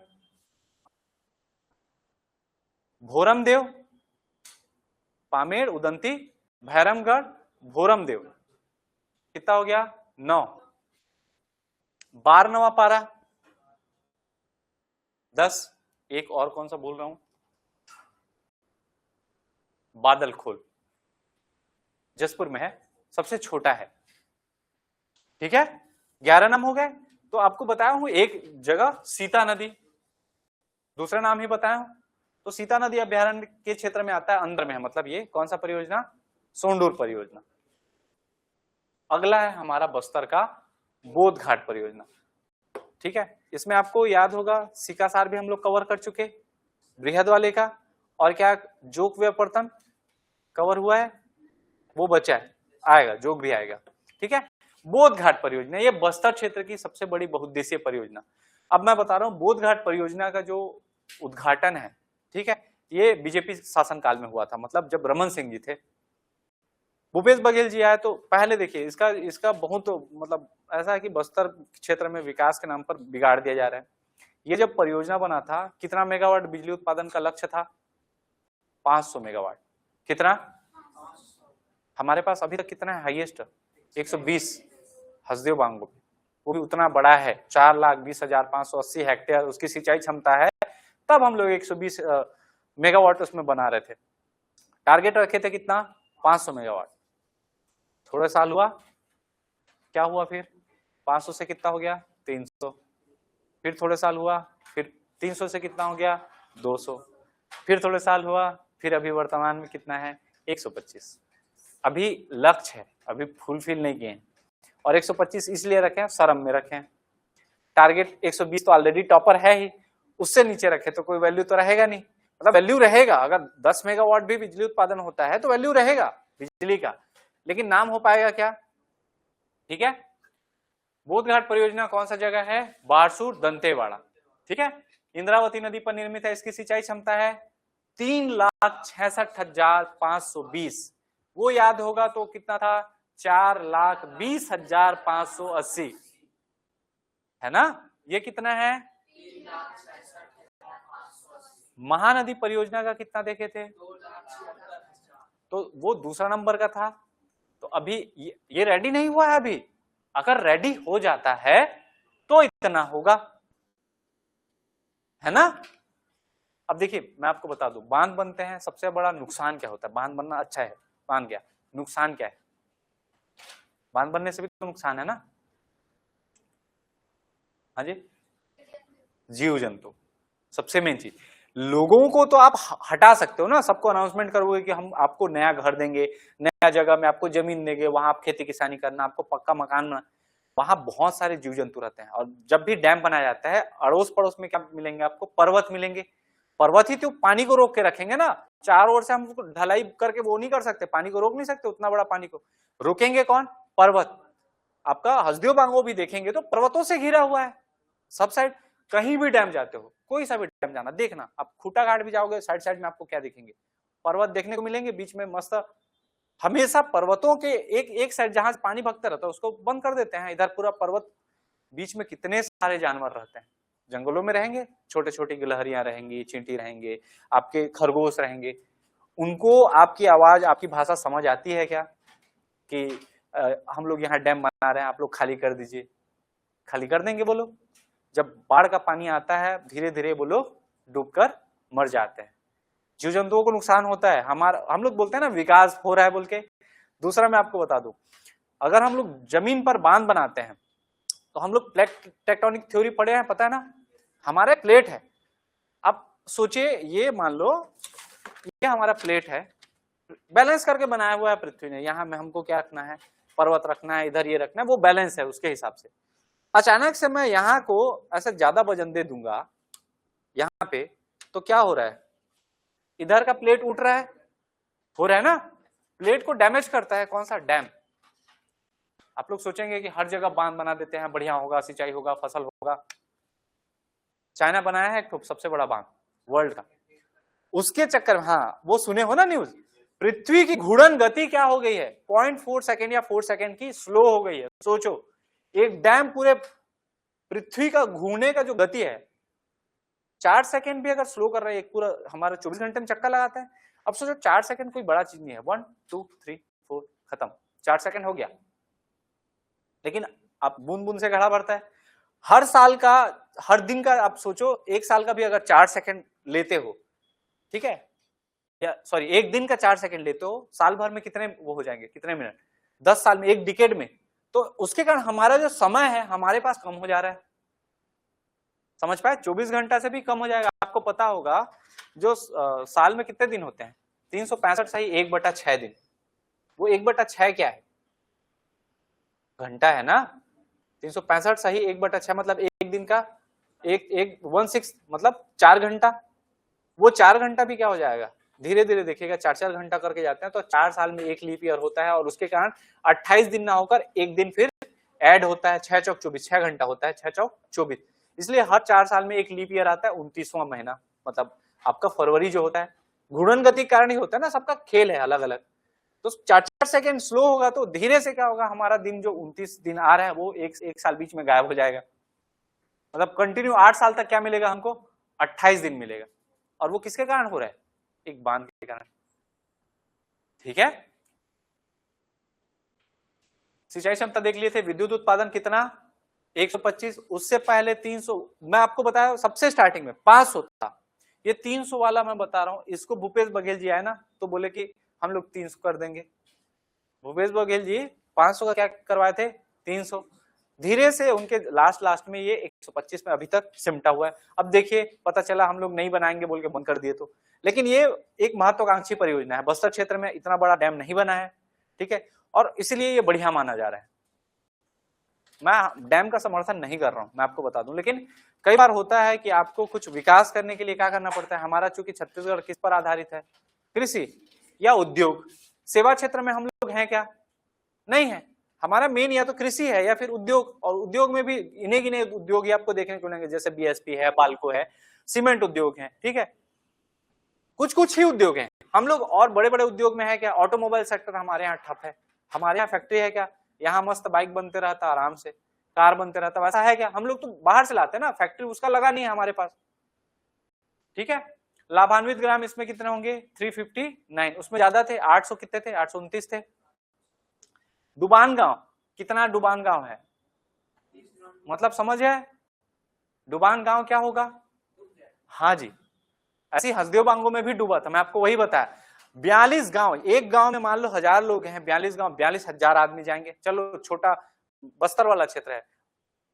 भोरमदेव, पामेड़, उदंती, भैरमगढ़, भोरमदेव। कितना हो गया? 9। 12वां पारा 10। एक और कौन सा बोल रहा हूं? बादल खोल, जसपुर में है, सबसे छोटा है। ठीक है, 11 नाम हो गए। तो आपको बताया हूं एक जगह सीता नदी, दूसरा नाम ही बताया हूं। तो सीता नदी अभ्यारण्य के क्षेत्र में आता है, अंदर में है, मतलब ये कौन सा परियोजना? सोंडूर परियोजना। अगला है हमारा बस्तर का बोध घाट परियोजना। ठीक है, इसमें आपको याद होगा सिकासार भी हम लोग कवर कर चुके, बृहद वाले का, और क्या जोग व्यापर्तन कवर हुआ है, वो बचा है, आएगा, जोग भी आएगा। ठीक है, बोध घाट परियोजना ये बस्तर क्षेत्र की सबसे बड़ी बहुउद्देशीय परियोजना। अब मैं बता रहा हूँ बोध घाट परियोजना का जो उद्घाटन है, ठीक है, ये बीजेपी शासनकाल में हुआ था, मतलब जब रमन सिंह जी थे। भूपेश बघेल जी आए तो पहले देखिए इसका बहुत मतलब ऐसा है कि बस्तर क्षेत्र में विकास के नाम पर बिगाड़ दिया जा रहा है। ये जब परियोजना बना था, कितना मेगावाट बिजली उत्पादन का लक्ष्य था? 500 मेगावाट। कितना? हमारे पास अभी तक कितना है हाईएस्ट? 120 हसदेव बांगो, वो भी उतना बड़ा है, 4,20,580 हेक्टेयर उसकी सिंचाई क्षमता है। तब हम लोग 120 मेगावाट उसमें बना रहे थे। टारगेट रखे थे कितना? 500 मेगावाट। थोड़े साल हुआ, क्या हुआ फिर? 500 से कितना हो गया? 300। फिर थोड़े साल हुआ, फिर 300 से कितना हो गया? 200। फिर थोड़े साल हुआ, फिर अभी वर्तमान में कितना है? 125। अभी लक्ष्य है, अभी फुलफिल नहीं किए हैं, और 125 इसलिए रखे हैं, शर्म में रखे हैं। टारगेट 120 तो ऑलरेडी टॉपर है ही, उससे नीचे रखे तो कोई वैल्यू तो रहेगा नहीं। मतलब वैल्यू रहेगा, अगर 10 मेगावाट भी बिजली उत्पादन होता है तो वैल्यू रहेगा बिजली का, लेकिन नाम हो पाएगा क्या? ठीक है, बोधघाट परियोजना कौन सा जगह है? बारसूर दंतेवाड़ा। ठीक है, इंद्रावती नदी पर निर्मित है। इसकी सिंचाई क्षमता है 3,66,520। वो याद होगा तो कितना था? 4,20,580 है ना। ये कितना है? महानदी परियोजना का कितना देखे थे? तो वो दूसरा नंबर का था। तो अभी ये रेडी नहीं हुआ है। अभी अगर रेडी हो जाता है तो इतना होगा, है ना। अब देखिए मैं आपको बता दूं, बांध बनते हैं, सबसे बड़ा नुकसान क्या होता है? बांध बनना अच्छा है, बांध गया, नुकसान क्या है? बांध बनने से भी तो नुकसान है ना। हाँ जी, जीव जंतु सबसे मेन चीज। लोगों को तो आप हटा सकते हो ना, सबको अनाउंसमेंट करोगे कि हम आपको नया घर देंगे, नया जगह में आपको जमीन देंगे, वहां आप खेती किसानी करना, आपको पक्का मकान बना। वहां बहुत सारे जीव जंतु रहते हैं। और जब भी डैम बनाया जाता है, अड़ोस पड़ोस में क्या मिलेंगे आपको? पर्वत मिलेंगे। पर्वत ही तो पानी को रोक के रखेंगे ना। चारों ओर से हम उसको ढलाई करके वो नहीं कर सकते, पानी को रोक नहीं सकते। उतना बड़ा पानी को रोकेंगे कौन? पर्वत। आपका हसदेव बांगो भी देखेंगे तो पर्वतों से घिरा हुआ है सब साइड। कहीं भी डैम जाते हो, कोई सा भी डैम जाना, देखना आप खूटा घाट भी जाओगे, साइड साइड में आपको क्या दिखेंगे? पर्वत देखने को मिलेंगे। बीच में मस्त हमेशा पर्वतों के एक साइड जहां पानी भगता रहता है उसको बंद कर देते हैं, इधर पूरा पर्वत। बीच में कितने सारे जानवर रहते हैं, जंगलों में रहेंगे, छोटे छोटी गिलहरियां रहेंगी, चींटी रहेंगे, आपके खरगोश रहेंगे। उनको आपकी आवाज, आपकी भाषा समझ आती है क्या कि हम लोग यहाँ डैम बना रहे हैं, आप लोग खाली कर दीजिए? खाली कर देंगे वो लोग। जब बाढ़ का पानी आता है धीरे धीरे वो लोग डूबकर मर जाते हैं। जीव जंतुओं को नुकसान होता है। हम लोग बोलते हैं ना विकास हो रहा है बोल के। दूसरा मैं आपको बता दूं, अगर हम लोग जमीन पर बांध बनाते हैं तो हम लोग प्लेट टेक्टोनिक थ्योरी पढ़े हैं, पता है ना। हमारे प्लेट है, अब सोचिए ये मान लो ये हमारा प्लेट है, बैलेंस करके बनाया हुआ है पृथ्वी ने। यहाँ में हमको क्या रखना है? पर्वत रखना है, इधर ये रखना है, वो बैलेंस है उसके हिसाब से। अचानक से मैं यहाँ को ऐसे ज्यादा वजन दे दूंगा यहाँ पे, तो क्या हो रहा है? इधर का प्लेट उठ रहा है, हो रहा है ना। प्लेट को डैमेज करता है कौन सा? डैम। आप लोग सोचेंगे कि हर जगह बांध बना देते हैं, बढ़िया होगा, सिंचाई होगा, फसल होगा। चाइना बनाया है एक सबसे बड़ा बांध वर्ल्ड का, उसके चक्कर में, हाँ वो सुने हो ना न्यूज, पृथ्वी की घूर्णन गति क्या हो गई है? 0.4 सेकेंड या 4 सेकेंड की स्लो हो गई है। सोचो एक डैम पूरे पृथ्वी का घूमने का जो गति है, 4 सेकेंड भी अगर स्लो कर रहा है, एक पूरा हमारा 24 घंटे में चक्कर लगाता है। अब सोचो 4 सेकेंड कोई बड़ा चीज नहीं है। 1 2 3 4 खत्म, 4 सेकेंड हो गया। लेकिन आप बूंद बूंद से घड़ा भरता है। हर साल का, हर दिन का, आप सोचो एक साल का भी अगर 4 सेकेंड लेते हो, ठीक है, या सॉरी एक दिन का 4 सेकेंड लेते हो, साल भर में कितने वो हो जाएंगे? कितने मिनट? 10 साल में, एक डिकेड में। तो उसके कारण हमारा जो समय है हमारे पास कम हो जा रहा है। समझ पाए? 24 घंटा से भी कम हो जाएगा। आपको पता होगा जो साल में कितने दिन होते हैं? 365 सही 1/6 दिन। वो 1/6 क्या है? घंटा है ना। 365 सही 1/6 मतलब एक दिन का 1/6 मतलब 4 घंटा। वो 4 घंटा भी क्या हो जाएगा? धीरे धीरे देखिएगा 4-4 घंटा करके जाते हैं, तो 4 साल में एक लीप ईयर होता है। और उसके कारण 28 दिन ना होकर एक दिन फिर ऐड होता है। 6 चौक 24, 6 घंटा होता है, 6 चौक 24। इसलिए हर 4 साल में एक लीप ईयर आता है, 29वां महीना। मतलब आपका फरवरी जो होता है, घूर्णन गति कारण ही होता है ना, सबका खेल है अलग अलग। तो 4-4 सेकेंड स्लो होगा तो धीरे से क्या होगा? हमारा दिन जो 29 दिन आ रहा है वो एक साल बीच में गायब हो जाएगा। मतलब कंटिन्यू 8 साल तक क्या मिलेगा हमको? 28 दिन मिलेगा। और वो किसके कारण हो रहा है? एक बांध के कारण। ठीक है, सिंचाई क्षमता देख लिए थे। विद्युत उत्पादन कितना? 125। उससे पहले 300। मैं आपको बताया सबसे स्टार्टिंग में 500 था। ये 300 वाला मैं बता रहा हूं। इसको भूपेश बघेल जी आए ना तो बोले कि हम लोग 300 कर देंगे। भूपेश बघेल जी 500 का क्या करवाए थे? 300। धीरे से उनके लास्ट में ये 125 में अभी तक सिमटा हुआ है। अब देखिए पता चला हम लोग नहीं बनाएंगे बोल के बंद कर दिए तो। लेकिन ये एक महत्वाकांक्षी परियोजना है। बस्तर क्षेत्र में इतना बड़ा डैम नहीं बना है, ठीक है, और इसलिए ये बढ़िया माना जा रहा है। मैं डैम का समर्थन नहीं कर रहा हूं, मैं आपको बता दूं। लेकिन कई बार होता है कि आपको कुछ विकास करने के लिए क्या करना पड़ता है। हमारा चूंकि छत्तीसगढ़ किस पर आधारित है? कृषि या उद्योग। सेवा क्षेत्र में हम लोग हैं क्या? नहीं है। हमारा मेन या तो कृषि है या फिर उद्योग, और उद्योग में भी इन्हें गिने उद्योग ही आपको देखने को मिलेंगे, जैसे बीएसपी है, बाल्को है, सीमेंट उद्योग है, ठीक है, कुछ कुछ ही उद्योग हैं हम लोग। और बड़े बड़े उद्योग में है क्या, ऑटोमोबाइल सेक्टर हमारे यहाँ ठप है। हमारे यहाँ फैक्ट्री है क्या, यहाँ मस्त बाइक बनते रहता आराम से, कार बनते रहता, वैसा है क्या, हम लोग तो बाहर से लाते हैं ना, फैक्ट्री उसका लगा नहीं है हमारे पास, ठीक है। लाभान्वित ग्राम इसमें कितने होंगे, 359, उसमें ज्यादा थे, 800 कितने थे, 829 थे। डुबान गांव, कितना डुबान गांव है, मतलब समझ है, डुबान गांव क्या होगा, हाँ जी, ऐसी हसदेव बांगो में भी डूबा था, मैं आपको वही बताया। 42 गांव, एक गांव में मान लो 1000 लोग हैं, 42 गांव 42,000 आदमी जाएंगे, चलो छोटा बस्तर वाला क्षेत्र है,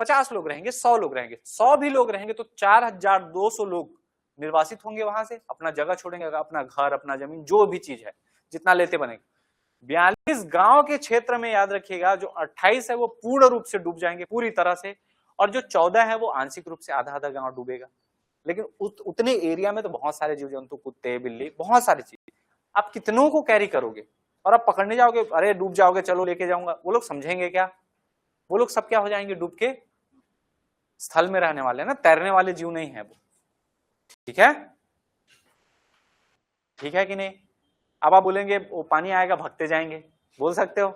50 लोग रहेंगे, 100 लोग रहेंगे, 100 भी लोग रहेंगे तो 4200 लोग निर्वासित होंगे वहां से, अपना जगह छोड़ेंगे, अपना घर, अपना जमीन, जो भी चीज है जितना लेते बनेंगे। 42 गांव के क्षेत्र में याद रखिएगा, जो 28 है वो पूर्ण रूप से डूब जाएंगे पूरी तरह से, और जो 14 है वो आंशिक रूप से, आधा आधा गांव डूबेगा। लेकिन उतने एरिया में तो बहुत सारे जीव जंतु, कुत्ते बिल्ली, बहुत सारी चीज, आप कितनों को कैरी करोगे, और आप पकड़ने जाओगे, अरे डूब जाओगे, चलो लेके जाऊंगा, वो लोग समझेंगे क्या, वो लोग सब क्या हो जाएंगे, डूब के स्थल में रहने वाले ना, तैरने वाले जीव नहीं है वो, ठीक है, ठीक है कि नहीं। अब आप बोलेंगे वो पानी आएगा भगते जाएंगे, बोल सकते हो,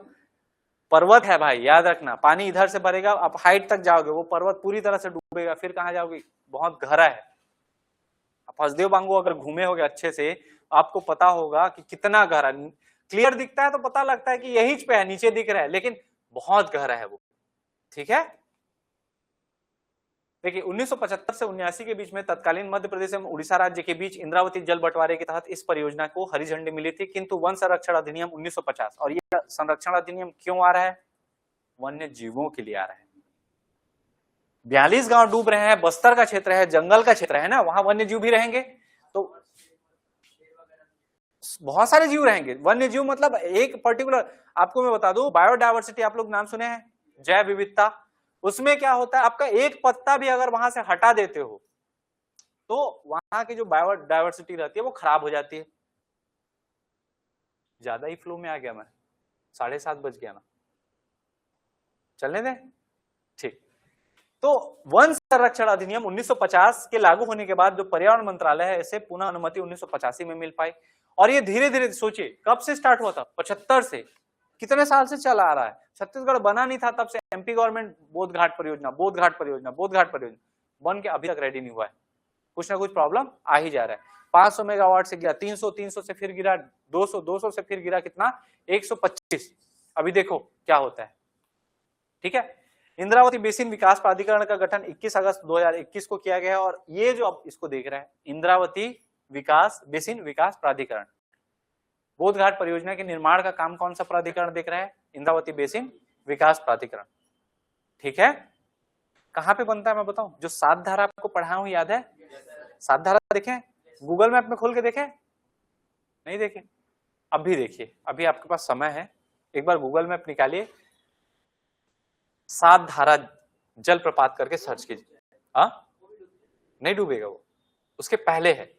पर्वत है भाई, याद रखना, पानी इधर से भरेगा, आप हाइट तक जाओगे, वो पर्वत पूरी तरह से डूबेगा, फिर कहां जाओगे, बहुत गहरा है। आप हसदेव बांगो अगर घूमे होगे अच्छे से, आपको पता होगा कि कितना गहरा, क्लियर दिखता है तो पता लगता है कि यही पे है, नीचे दिख रहा है, लेकिन बहुत गहरा है वो, ठीक है। देखिए 1975 से 79 के बीच में तत्कालीन मध्य प्रदेश एवं उड़ीसा राज्य के बीच इंद्रावती जल बंटवारे के तहत इस परियोजना को हरी झंडी मिली थी, किंतु वन संरक्षण अधिनियम 1950, और ये संरक्षण अधिनियम क्यों आ रहा है, वन्य जीवों के लिए आ रहा है। 42 गांव डूब रहे हैं, बस्तर का क्षेत्र है, जंगल का क्षेत्र है ना, वहां वन्य जीव भी रहेंगे, तो बहुत सारे जीव रहेंगे। वन्य जीव मतलब एक पर्टिकुलर, आपको मैं बता दूं, बायोडायवर्सिटी आप लोग नाम सुने हैं, जैव विविधता, उसमें क्या होता है, आपका एक पत्ता भी अगर वहां से हटा देते हो तो वहां की जो बायोडायवर्सिटी रहती है वो खराब हो जाती है। ज्यादा ही फ्लो में आ गया मैं, 7:30 बज गया ना, चलने दें, ठीक। तो वन संरक्षण अधिनियम 1950 के लागू होने के बाद जो पर्यावरण मंत्रालय है, इसे पुनः अनुमति 1985 में मिल पाई, और ये धीरे धीरे, सोचिए कब से स्टार्ट हुआ था, 75 से, कितने साल से चला आ रहा है, छत्तीसगढ़ बना नहीं था तब से एमपी गवर्नमेंट बोध घाट परियोजना, बोध घाट परियोजना, बोध घाट परियोजना बन के अभी तक रेडी नहीं हुआ है, कुछ ना कुछ प्रॉब्लम आ ही जा रहा है। 500 मेगावाट से गिरा 300, 300 से फिर गिरा 200, 200 से फिर गिरा कितना, 125, अभी देखो क्या होता है, ठीक है। इंद्रावती बेसिन विकास प्राधिकरण का गठन 21 अगस्त 2021 को किया गया है, और ये जो अब इसको देख रहे हैं, इंद्रावती विकास बेसिन विकास प्राधिकरण, बोध घाट परियोजना के निर्माण का काम कौन सा प्राधिकरण देख रहा है, इंद्रावती बेसिन विकास प्राधिकरण, ठीक है। कहां पे बनता है मैं बताऊं, जो 7 धारा आपको पढ़ा हूं, याद है, 7 धारा देखें, गूगल मैप में खोल के देखें, नहीं देखें, अभी देखिए, अभी आपके पास समय है, एक बार गूगल मैप निकालिए, 7 धारा जलप्रपात करके सर्च कीजिए, हाँ नहीं डूबेगा वो, उसके पहले है।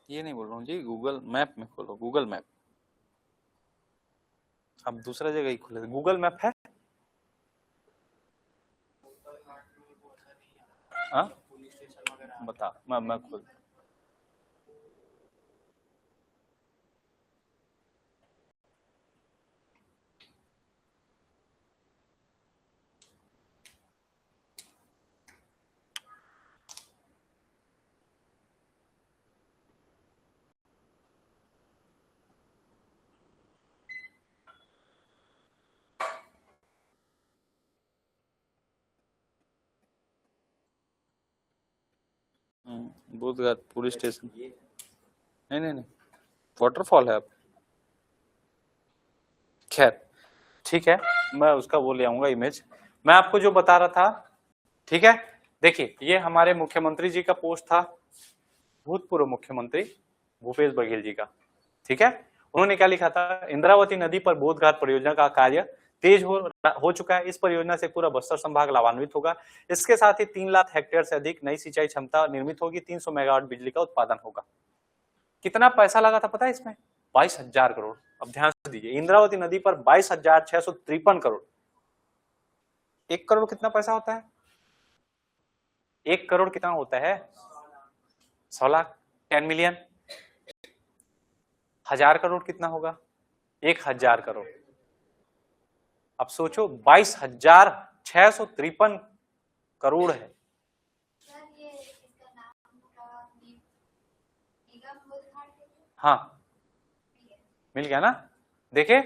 ये नहीं बोल रहा हूँ जी, गूगल मैप में खोलो, गूगल मैप। अब दूसरा जगह ही खोले, गूगल मैप है। हाँ बता, मैं खोल। बोधघाट पुलिस स्टेशन, नहीं नहीं नहीं, वाटरफॉल है। अब खैर ठीक है, मैं उसका वो ले आऊंगा इमेज। मैं आपको जो बता रहा था, ठीक है, देखिए ये हमारे मुख्यमंत्री जी का पोस्ट था, भूतपूर्व मुख्यमंत्री भूपेश बघेल जी का, ठीक है। उन्होंने क्या लिखा था, इंद्रावती नदी पर बोधघाट परियोजना का कार्य तेज हो चुका है। इस परियोजना से पूरा बस्तर संभाग लाभान्वित होगा। इसके साथ ही 3 लाख हेक्टेयर से अधिक नई सिंचाई क्षमता निर्मित होगी, 300 मेगावाट बिजली का उत्पादन होगा। कितना पैसा लगा था पता है इसमें? 22,000 करोड़। अब ध्यान से दीजिए, इंद्रावती नदी पर 22,653 करोड़। 1 करोड़ कितना पैसा होता है? 1 करोड़ कितना होता है? 100 लाख, 10 मिलियन। 1000 करोड़ कितना होगा? 1000 करोड़। अब सोचो 22,653 करोड़ है। हाँ मिल गया ना। देखे,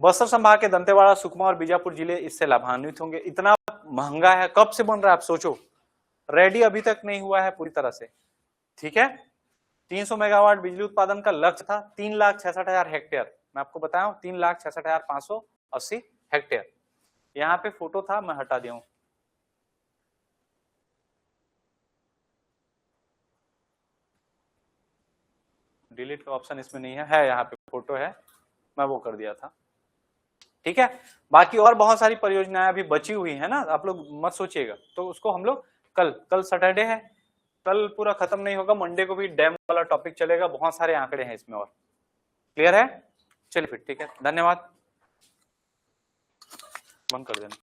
बस्तर संभाग के दंतेवाड़ा, सुकमा और बीजापुर जिले इससे लाभान्वित होंगे। इतना महंगा है, कब से बन रहा है आप सोचो, रेडी अभी तक नहीं हुआ है पूरी तरह से, ठीक है। 300 मेगावाट बिजली उत्पादन का लक्ष्य था, 3,66,000 हेक्टेयर। मैं आपको बताया 3,66,580 हेक्टेयर। यहाँ पे फोटो था, मैं हटा दिया हूं। डिलीट का ऑप्शन इसमें नहीं है यहाँ पे फोटो है, मैं वो कर दिया था, ठीक है। बाकी और बहुत सारी परियोजनाएं अभी बची हुई है ना, आप लोग मत सोचिएगा, तो उसको हम लोग कल सैटरडे है, कल पूरा खत्म नहीं होगा, मंडे को भी डैम वाला टॉपिक चलेगा, बहुत सारे आंकड़े हैं इसमें। और क्लियर है? चलिए फिर ठीक है, धन्यवाद, बंद कर देना।